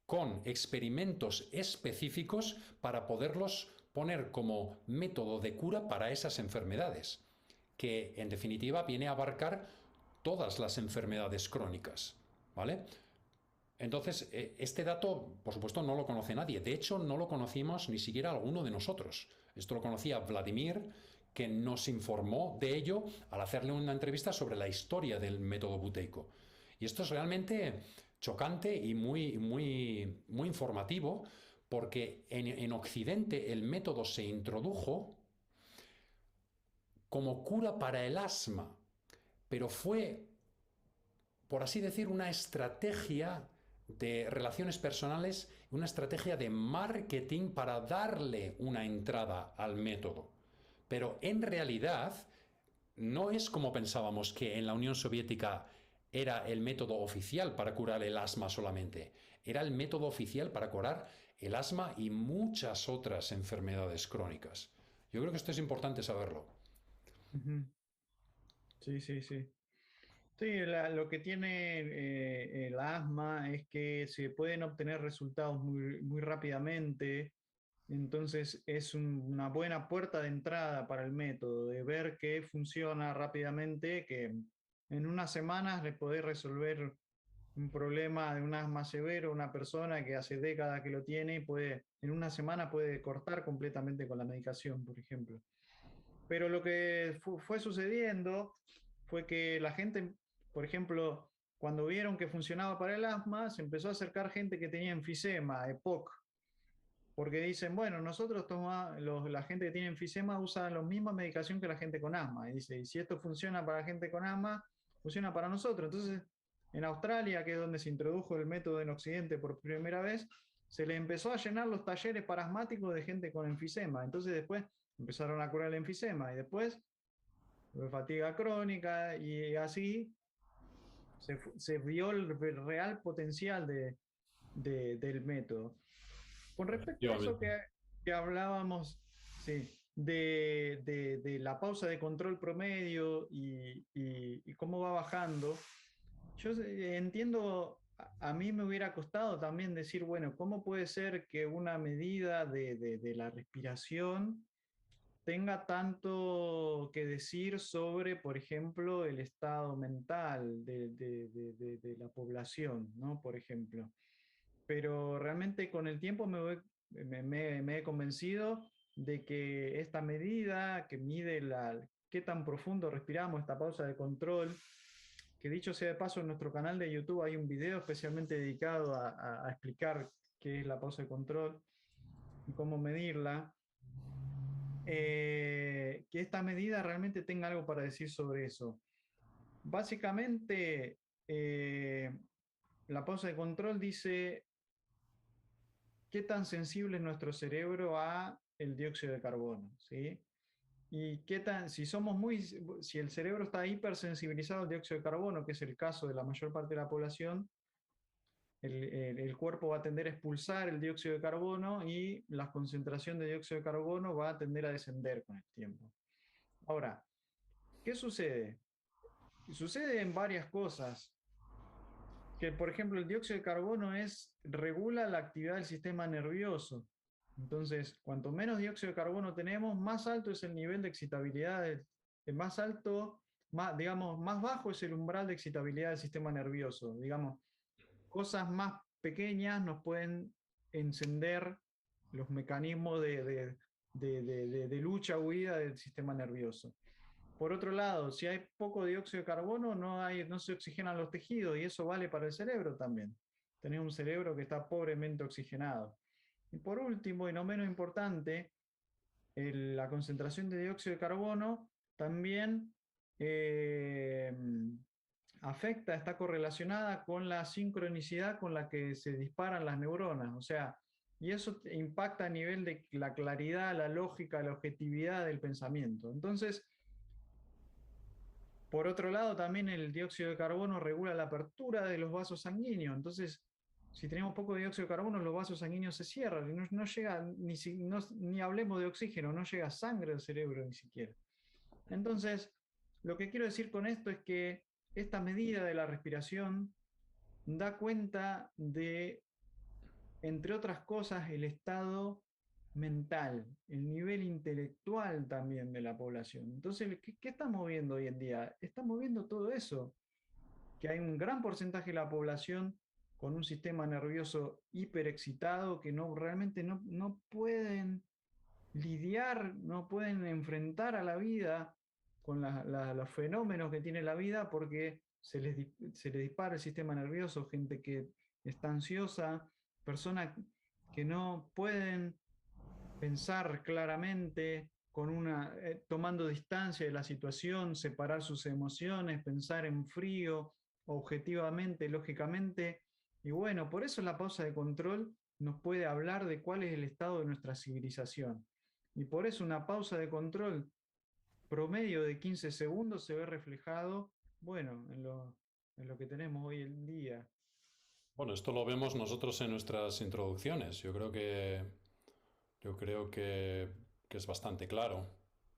con experimentos específicos para poderlos poner como método de cura para esas enfermedades, que en definitiva viene a abarcar todas las enfermedades crónicas, ¿vale? Entonces, este dato, por supuesto, no lo conoce nadie. De hecho, no lo conocimos ni siquiera alguno de nosotros. Esto lo conocía Vladimir, que nos informó de ello al hacerle una entrevista sobre la historia del método Buteyko. Y esto es realmente chocante y muy, muy, muy informativo, porque en Occidente el método se introdujo como cura para el asma, pero fue, por así decir, una estrategia de relaciones personales, una estrategia de marketing para darle una entrada al método. Pero en realidad no es como pensábamos, que en la Unión Soviética era el método oficial para curar el asma solamente. Era el método oficial para curar el asma y muchas otras enfermedades crónicas. Yo creo que esto es importante saberlo. Ujú. Sí, sí, sí. Sí, lo que tiene el asma es que se pueden obtener resultados muy, muy rápidamente, entonces es una buena puerta de entrada para el método, de ver que funciona rápidamente, que en unas semanas le podés resolver un problema de un asma severo, una persona que hace décadas que lo tiene y puede, en una semana puede cortar completamente con la medicación, por ejemplo. Pero lo que fue sucediendo fue que la gente, por ejemplo, cuando vieron que funcionaba para el asma, se empezó a acercar gente que tenía enfisema, EPOC, porque dicen, bueno, nosotros la gente que tiene enfisema usa la misma medicación que la gente con asma. Y dice, y si esto funciona para la gente con asma, funciona para nosotros. Entonces, en Australia, que es donde se introdujo el método en Occidente por primera vez, se le empezó a llenar los talleres parasmáticos de gente con enfisema. Entonces después empezaron a curar el enfisema y después fatiga crónica y así se vio el real potencial del método. Con respecto a eso Efectivamente. que hablábamos, sí, de la pausa de control promedio y cómo va bajando, yo entiendo, a mí me hubiera costado también decir, bueno, ¿cómo puede ser que una medida de la respiración tenga tanto que decir sobre, por ejemplo, el estado mental de la población, ¿no? Por ejemplo. Pero realmente con el tiempo me he convencido de que esta medida que mide qué tan profundo respiramos, esta pausa de control, que dicho sea de paso, en nuestro canal de YouTube hay un video especialmente dedicado a explicar qué es la pausa de control y cómo medirla, que esta medida realmente tenga algo para decir sobre eso. Básicamente, la pausa de control dice qué tan sensible es nuestro cerebro a el dióxido de carbono, ¿sí? Y qué tan, si somos muy, si el cerebro está hipersensibilizado al dióxido de carbono, que es el caso de la mayor parte de la población, el cuerpo va a tender a expulsar el dióxido de carbono y la concentración de dióxido de carbono va a tender a descender con el tiempo. Ahora, ¿qué sucede? Sucede en varias cosas. Que, por ejemplo, el dióxido de carbono regula la actividad del sistema nervioso. Entonces, cuanto menos dióxido de carbono tenemos, más alto es el nivel de excitabilidad, más alto, más, digamos, más bajo es el umbral de excitabilidad del sistema nervioso. Digamos, cosas más pequeñas nos pueden encender los mecanismos de lucha-huida del sistema nervioso. Por otro lado, si hay poco dióxido de carbono, no se oxigenan los tejidos y eso vale para el cerebro también. Tenés un cerebro que está pobremente oxigenado. Y por último, y no menos importante, la concentración de dióxido de carbono también eh, afecta, está correlacionada con la sincronicidad con la que se disparan las neuronas. O sea, y eso impacta a nivel de la claridad, la lógica, la objetividad del pensamiento. Entonces, por otro lado, también el dióxido de carbono regula la apertura de los vasos sanguíneos. Entonces, si tenemos poco dióxido de carbono, los vasos sanguíneos se cierran y no llega, ni hablemos de oxígeno, no llega sangre al cerebro ni siquiera. Entonces, lo que quiero decir con esto es que esta medida de la respiración da cuenta de, entre otras cosas, el estado mental, el nivel intelectual también de la población. Entonces, ¿qué estamos viendo hoy en día? Estamos viendo todo eso, que hay un gran porcentaje de la población con un sistema nervioso hiperexcitado que realmente no pueden lidiar, no pueden enfrentar a la vida con los fenómenos que tiene la vida porque se les dispara el sistema nervioso, gente que está ansiosa, personas que no pueden pensar claramente, tomando distancia de la situación, separar sus emociones, pensar en frío, objetivamente, lógicamente. Y bueno, por eso la pausa de control nos puede hablar de cuál es el estado de nuestra civilización. Y por eso una pausa de control promedio de 15 segundos se ve reflejado, bueno, en lo que tenemos hoy en día. Bueno, esto lo vemos nosotros en nuestras introducciones. Yo creo que es bastante claro.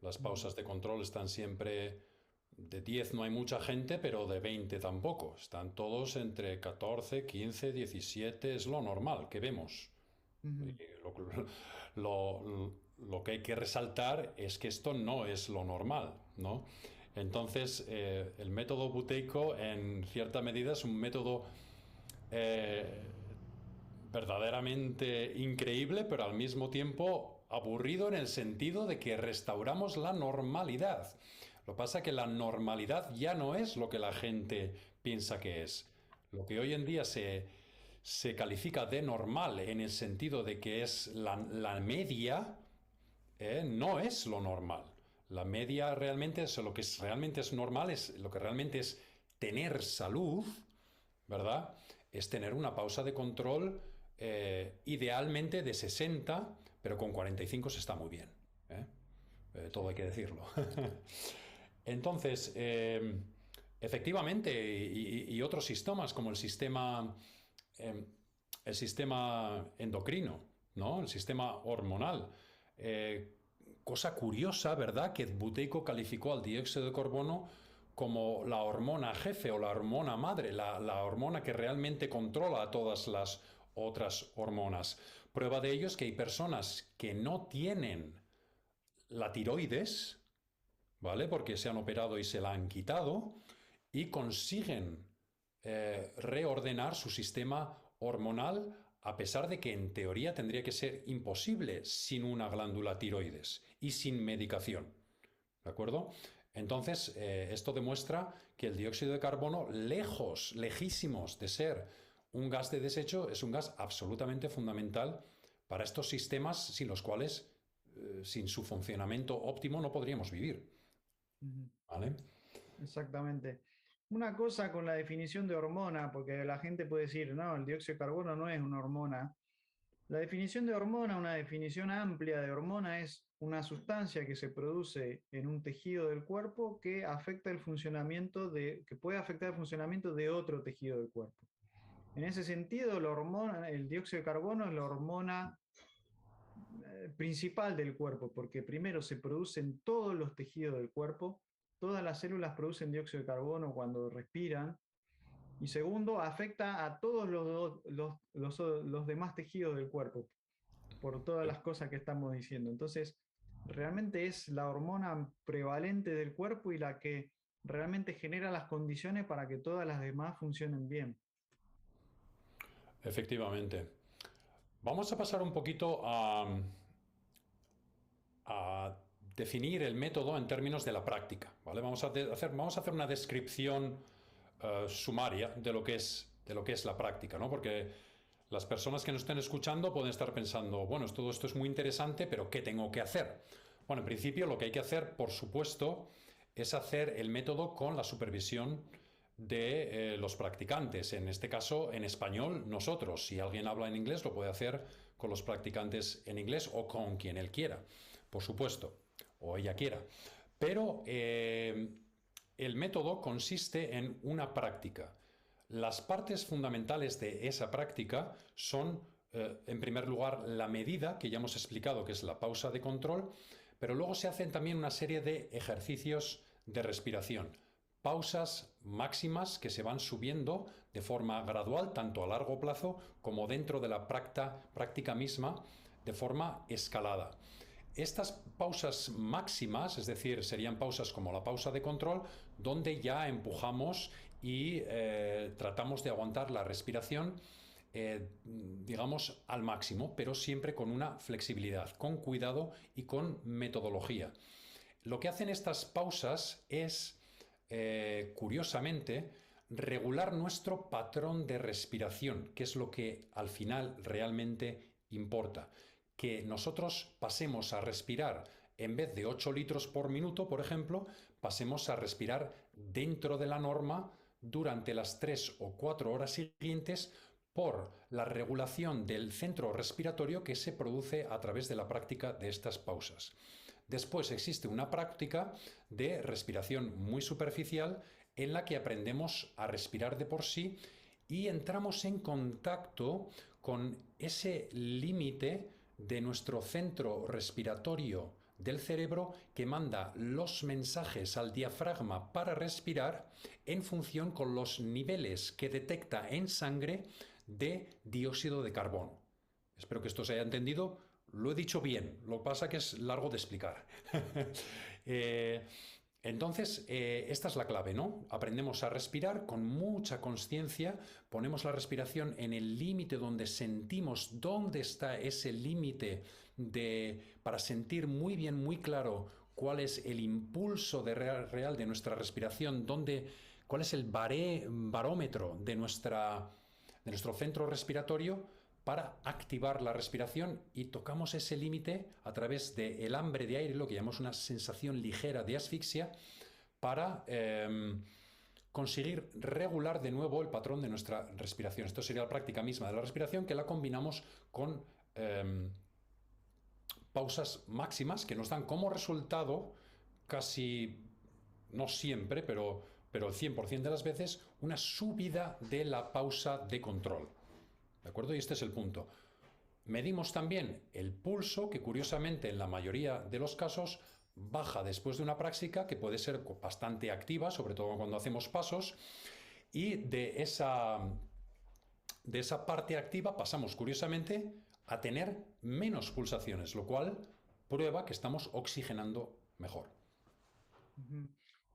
Las pausas de control están siempre de 10 no hay mucha gente, pero de 20 tampoco. Están todos entre 14, 15, 17, es lo normal que vemos. Y Ujú. lo que hay que resaltar es que esto no es lo normal, ¿no? Entonces, el método buteico en cierta medida es un método eh, verdaderamente increíble, pero al mismo tiempo aburrido en el sentido de que restauramos la normalidad. Lo que pasa es que la normalidad ya no es lo que la gente piensa que es. Lo que hoy en día se califica de normal en el sentido de que es la media, no es lo normal. La media realmente es lo que realmente es normal, es lo que realmente es tener salud, ¿verdad? Es tener una pausa de control idealmente de 60, pero con 45 se está muy bien. ¿eh? Todo hay que decirlo. Entonces, efectivamente, y otros sistemas como eh, el sistema endocrino, ¿no? El sistema hormonal. Cosa curiosa, ¿verdad? Que Buteyko calificó al dióxido de carbono como la hormona jefe o la hormona madre, la hormona que realmente controla a todas las otras hormonas. Prueba de ello es que hay personas que no tienen la tiroides, ¿vale? Porque se han operado y se la han quitado y consiguen reordenar su sistema hormonal a pesar de que en teoría tendría que ser imposible sin una glándula tiroides y sin medicación. ¿De acuerdo? Entonces, esto demuestra que el dióxido de carbono, lejos, lejísimos de ser un gas de desecho, es un gas absolutamente fundamental para estos sistemas sin los cuales, sin su funcionamiento óptimo, no podríamos vivir. Ujú. ¿Vale? Exactamente. Una cosa con la definición de hormona, porque la gente puede decir, no, el dióxido de carbono no es una hormona. La definición de hormona, una definición amplia de hormona, es una sustancia que se produce en un tejido del cuerpo que afecta el funcionamiento que puede afectar el funcionamiento de otro tejido del cuerpo. En ese sentido, la hormona, el dióxido de carbono es la hormona principal del cuerpo, porque primero se produce en todos los tejidos del cuerpo, todas las células producen dióxido de carbono cuando respiran, y segundo, afecta a todos los demás tejidos del cuerpo, por todas las cosas que estamos diciendo. Entonces, realmente es la hormona prevalente del cuerpo y la que realmente genera las condiciones para que todas las demás funcionen bien. Efectivamente. Vamos a pasar un poquito a definir el método en términos de la práctica, ¿vale? Vamos a hacer una descripción sumaria de lo que es la práctica, ¿no? Porque las personas que nos estén escuchando pueden estar pensando, bueno, todo esto es muy interesante, pero ¿qué tengo que hacer? Bueno, en principio lo que hay que hacer, por supuesto, es hacer el método con la supervisión de los practicantes. En este caso, en español, nosotros. Si alguien habla en inglés, lo puede hacer con los practicantes en inglés o con quien él quiera, por supuesto, o ella quiera. Pero el método consiste en una práctica. Las partes fundamentales de esa práctica son, en primer lugar, la medida, que ya hemos explicado que es la pausa de control, pero luego se hacen también una serie de ejercicios de respiración, pausas máximas que se van subiendo de forma gradual, tanto a largo plazo como dentro de la práctica misma, de forma escalada. Estas pausas máximas, es decir, serían pausas como la pausa de control, donde ya empujamos y tratamos de aguantar la respiración, digamos, al máximo, pero siempre con una flexibilidad, con cuidado y con metodología. Lo que hacen estas pausas es, curiosamente, regular nuestro patrón de respiración, que es lo que al final realmente importa. Que nosotros pasemos a respirar, en vez de 8 litros por minuto, por ejemplo, pasemos a respirar dentro de la norma durante las 3 o 4 horas siguientes por la regulación del centro respiratorio que se produce a través de la práctica de estas pausas. Después existe una práctica de respiración muy superficial en la que aprendemos a respirar de por sí y entramos en contacto con ese límite de nuestro centro respiratorio del cerebro que manda los mensajes al diafragma para respirar en función con los niveles que detecta en sangre de dióxido de carbono. Espero que esto se haya entendido. Lo he dicho bien, lo que pasa es que es largo de explicar. eh, entonces, esta es la clave, ¿no? Aprendemos a respirar con mucha conciencia, ponemos la respiración en el límite donde sentimos dónde está ese límite para sentir muy bien, muy claro cuál es el impulso real de nuestra respiración, cuál es el barómetro de nuestro centro respiratorio para activar la respiración y tocamos ese límite a través del hambre de aire, lo que llamamos una sensación ligera de asfixia, para conseguir regular de nuevo el patrón de nuestra respiración. Esto sería la práctica misma de la respiración que la combinamos con pausas máximas que nos dan como resultado casi, no siempre, pero el 100% de las veces, una subida de la pausa de control. ¿De acuerdo? Y este es el punto. Medimos también el pulso, que curiosamente en la mayoría de los casos baja después de una práctica que puede ser bastante activa, sobre todo cuando hacemos pasos, y de esa parte activa pasamos curiosamente a tener menos pulsaciones, lo cual prueba que estamos oxigenando mejor.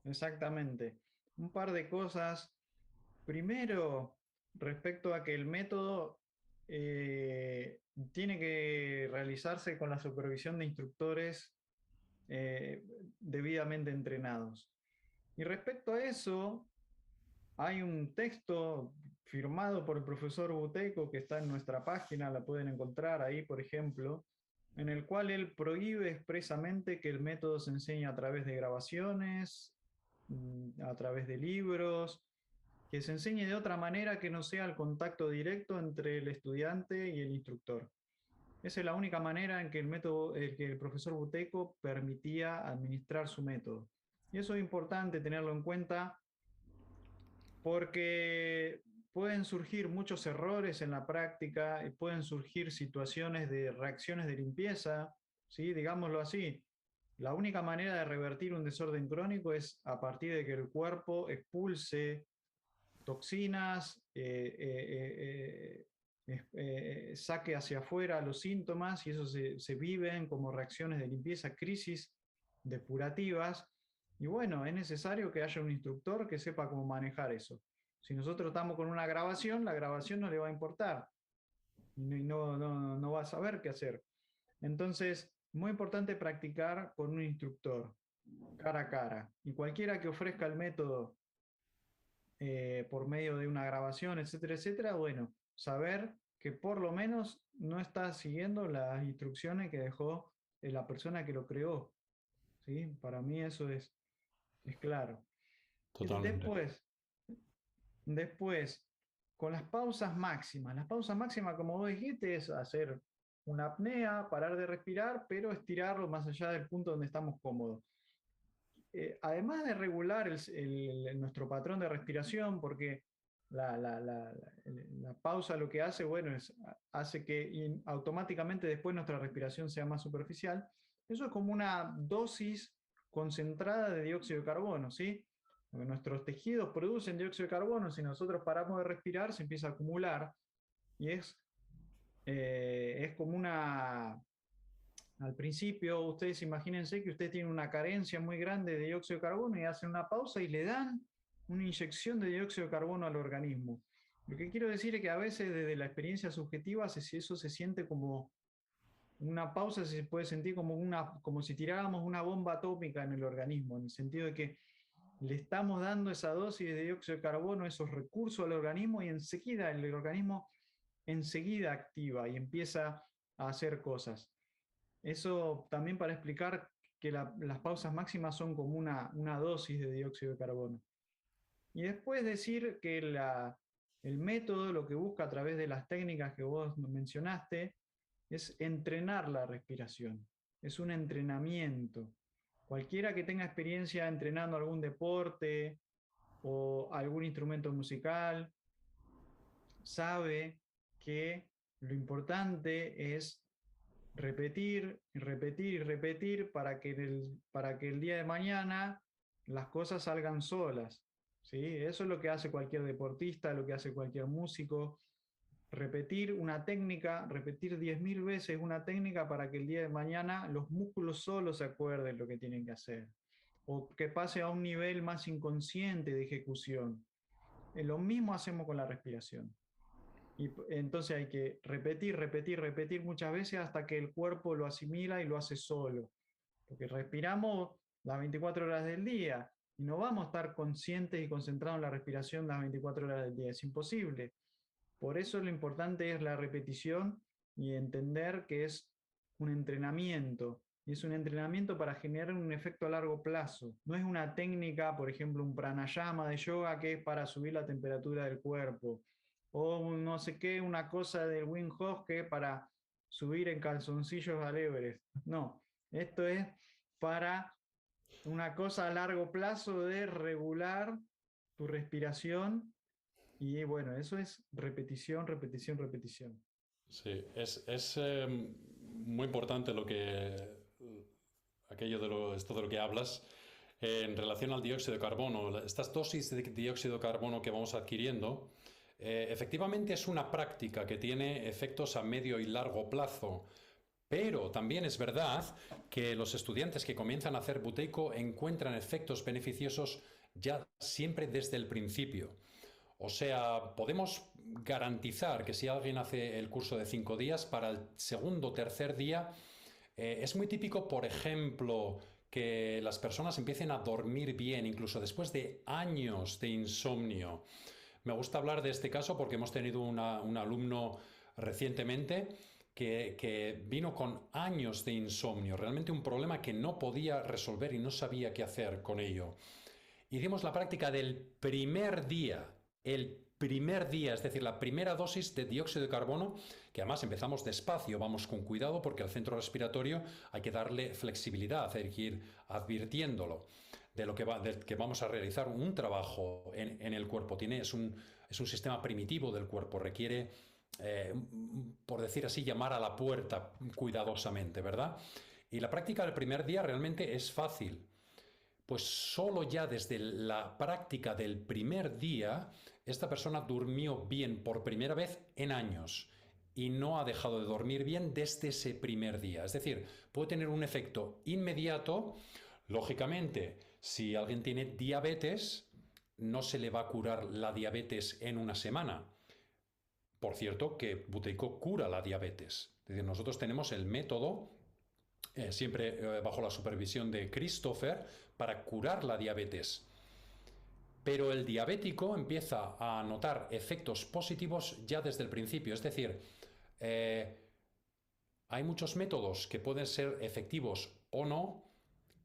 Exactamente. Un par de cosas. Primero, respecto a que el método tiene que realizarse con la supervisión de instructores debidamente entrenados. Y respecto a eso, hay un texto firmado por el profesor Buteco que está en nuestra página, la pueden encontrar ahí, por ejemplo, en el cual él prohíbe expresamente que el método se enseñe a través de grabaciones, a través de libros, que se enseñe de otra manera que no sea el contacto directo entre el estudiante y el instructor. Esa es la única manera en que el método, que el profesor Buteyko permitía administrar su método. Y eso es importante tenerlo en cuenta porque pueden surgir muchos errores en la práctica y pueden surgir situaciones de reacciones de limpieza, ¿sí? Digámoslo así. La única manera de revertir un desorden crónico es a partir de que el cuerpo expulse toxinas, saque hacia afuera los síntomas y eso se viven como reacciones de limpieza, crisis depurativas. Y bueno, es necesario que haya un instructor que sepa cómo manejar eso. Si nosotros estamos con una grabación, la grabación no le va a importar y no va a saber qué hacer. Entonces, muy importante practicar con un instructor, cara a cara. Y cualquiera que ofrezca el método por medio de una grabación, etcétera, etcétera, bueno, saber que por lo menos no está siguiendo las instrucciones que dejó la persona que lo creó. ¿Sí? Para mí eso es claro. Totalmente. Después, con las pausas máximas, como vos dijiste, es hacer una apnea, parar de respirar, pero estirarlo más allá del punto donde estamos cómodos. Además de regular nuestro patrón de respiración, porque la pausa lo que hace, bueno, hace que automáticamente después nuestra respiración sea más superficial. Eso es como una dosis concentrada de dióxido de carbono, ¿sí? Porque nuestros tejidos producen dióxido de carbono, si nosotros paramos de respirar, se empieza a acumular y es como una, al principio, ustedes imagínense que ustedes tienen una carencia muy grande de dióxido de carbono y hacen una pausa y le dan una inyección de dióxido de carbono al organismo. Lo que quiero decir es que a veces desde la experiencia subjetiva eso se siente como una pausa, se puede sentir como si tiráramos una bomba atómica en el organismo, en el sentido de que le estamos dando esa dosis de dióxido de carbono, esos recursos al organismo y enseguida el organismo enseguida activa y empieza a hacer cosas. Eso también para explicar que las pausas máximas son como una dosis de dióxido de carbono. Y después decir que el método lo que busca a través de las técnicas que vos mencionaste es entrenar la respiración. Es un entrenamiento. Cualquiera que tenga experiencia entrenando algún deporte o algún instrumento musical sabe que lo importante es repetir, repetir y repetir para que el día de mañana las cosas salgan solas. ¿Sí? Eso es lo que hace cualquier deportista, lo que hace cualquier músico. Repetir una técnica, repetir 10.000 veces una técnica para que el día de mañana los músculos solos se acuerden lo que tienen que hacer. O que pase a un nivel más inconsciente de ejecución. Lo mismo hacemos con la respiración. Y entonces hay que repetir, repetir, repetir muchas veces hasta que el cuerpo lo asimila y lo hace solo. Porque respiramos las 24 horas del día y no vamos a estar conscientes y concentrados en la respiración las 24 horas del día. Es imposible. Por eso lo importante es la repetición y entender que es un entrenamiento. Y es un entrenamiento para generar un efecto a largo plazo. No es una técnica, por ejemplo, un pranayama de yoga que es para subir la temperatura del cuerpo o no sé qué, una cosa del Wim Hof que para subir en calzoncillos al Everest. No, esto es para una cosa a largo plazo de regular tu respiración y bueno, eso es repetición, repetición, repetición. Sí, es muy importante aquello esto de lo que hablas en relación al dióxido de carbono. Estas dosis de dióxido de carbono que vamos adquiriendo, efectivamente es una práctica que tiene efectos a medio y largo plazo. Pero también es verdad que los estudiantes que comienzan a hacer buteyko encuentran efectos beneficiosos ya siempre desde el principio. O sea, podemos garantizar que si alguien hace el curso de 5 días, para el segundo o tercer día, es muy típico, por ejemplo, que las personas empiecen a dormir bien, incluso después de años de insomnio. Me gusta hablar de este caso porque hemos tenido un alumno recientemente que vino con años de insomnio, realmente un problema que no podía resolver y no sabía qué hacer con ello. Hicimos la práctica del primer día, el primer día, es decir, la primera dosis de dióxido de carbono, que además empezamos despacio, vamos con cuidado porque al centro respiratorio hay que darle flexibilidad, hay que ir advirtiéndolo de que vamos a realizar un trabajo en el cuerpo. Es un sistema primitivo del cuerpo, requiere, por decir así, llamar a la puerta cuidadosamente, ¿verdad? Y la práctica del primer día realmente es fácil. Pues solo ya desde la práctica del primer día, esta persona durmió bien por primera vez en años y no ha dejado de dormir bien desde ese primer día. Es decir, puede tener un efecto inmediato. Lógicamente, si alguien tiene diabetes, no se le va a curar la diabetes en una semana. Por cierto, que buteyko cura la diabetes. Es decir, nosotros tenemos el método, siempre bajo la supervisión de Christopher, para curar la diabetes. Pero el diabético empieza a notar efectos positivos ya desde el principio. Es decir, hay muchos métodos que pueden ser efectivos o no,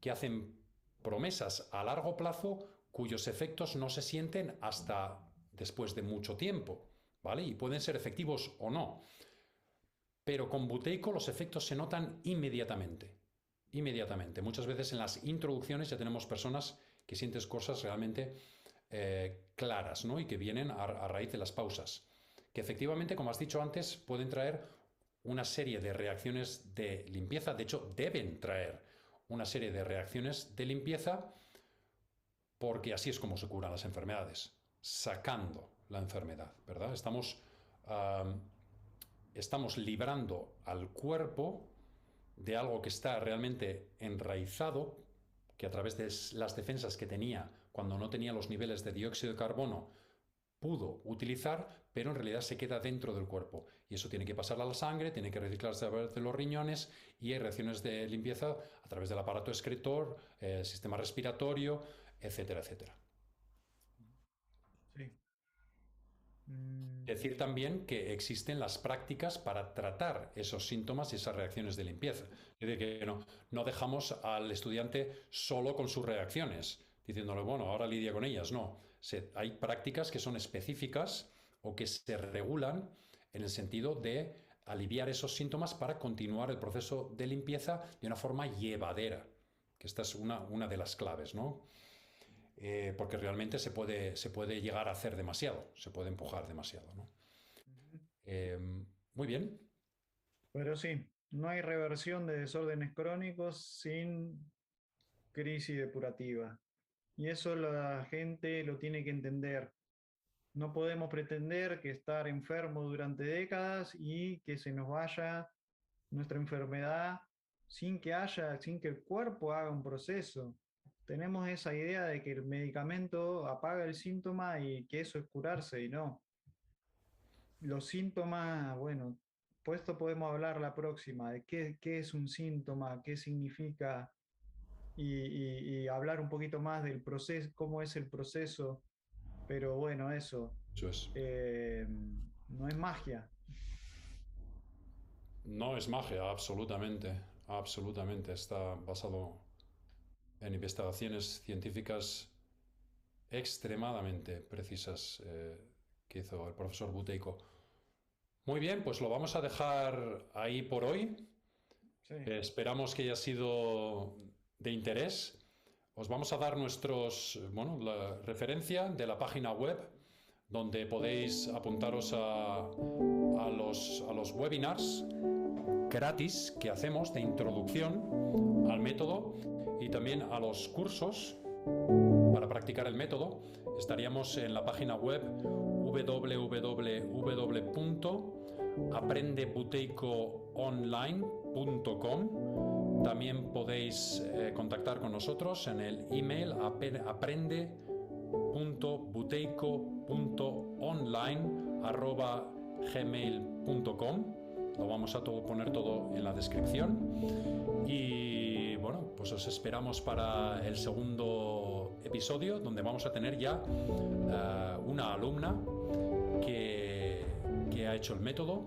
que hacen promesas a largo plazo cuyos efectos no se sienten hasta después de mucho tiempo, ¿vale? Y pueden ser efectivos o no. Pero con buteyko los efectos se notan inmediatamente. Inmediatamente. Muchas veces en las introducciones ya tenemos personas que sienten cosas realmente claras, ¿no? Y que vienen a raíz de las pausas. Que efectivamente, como has dicho antes, pueden traer una serie de reacciones de limpieza. De hecho, deben traer una serie de reacciones de limpieza porque así es como se curan las enfermedades, sacando la enfermedad, ¿verdad? Estamos librando al cuerpo de algo que está realmente enraizado, que a través de las defensas que tenía cuando no tenía los niveles de dióxido de carbono pudo utilizar, pero en realidad se queda dentro del cuerpo. Y eso tiene que pasar a la sangre, tiene que reciclarse a través de los riñones y hay reacciones de limpieza a través del aparato excretor, sistema respiratorio, etcétera, etcétera. Sí. Decir también que existen las prácticas para tratar esos síntomas y esas reacciones de limpieza. Es decir, que no dejamos al estudiante solo con sus reacciones, diciéndole, bueno, ahora lidia con ellas. No, hay prácticas que son específicas o que se regulan en el sentido de aliviar esos síntomas para continuar el proceso de limpieza de una forma llevadera, que esta es una de las claves, ¿no? Porque realmente se puede llegar a hacer demasiado, se puede empujar demasiado, ¿no? Muy bien. Pero sí, no hay reversión de desórdenes crónicos sin crisis depurativa. Y eso la gente lo tiene que entender. No podemos pretender que estar enfermo durante décadas y que se nos vaya nuestra enfermedad sin que el cuerpo haga un proceso. Tenemos esa idea de que el medicamento apaga el síntoma y que eso es curarse, y no. Los síntomas, bueno, pues esto podemos hablar la próxima, de qué es un síntoma, qué significa, y hablar un poquito más del proceso, cómo es el proceso, pero bueno, eso, Eso es. no es magia. No es magia, absolutamente. Absolutamente. Está basado en investigaciones científicas extremadamente precisas que hizo el profesor Buteyko. Muy bien, pues lo vamos a dejar ahí por hoy. Sí. Esperamos que haya sido de interés. Os vamos a dar la referencia de la página web donde podéis apuntaros a los webinars gratis que hacemos de introducción al método y también a los cursos para practicar el método. Estaríamos en la página web www.aprendebuteykoonline.com. También podéis contactar con nosotros en el email aprende.buteyko.online@gmail.com. Lo vamos a poner todo en la descripción. Y bueno, pues os esperamos para el segundo episodio, donde vamos a tener ya una alumna que ha hecho el método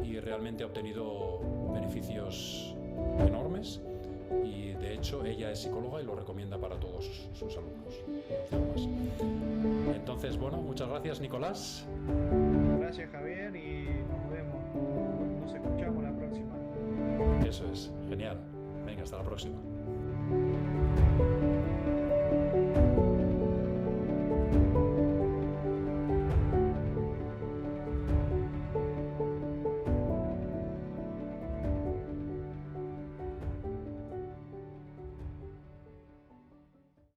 y realmente ha obtenido beneficios enormes y de hecho ella es psicóloga y lo recomienda para todos sus alumnos, los demás. Entonces, bueno, muchas gracias, Nicolás. Gracias, Javier, y nos vemos, nos escuchamos la próxima. Eso es, genial. Venga, hasta la próxima.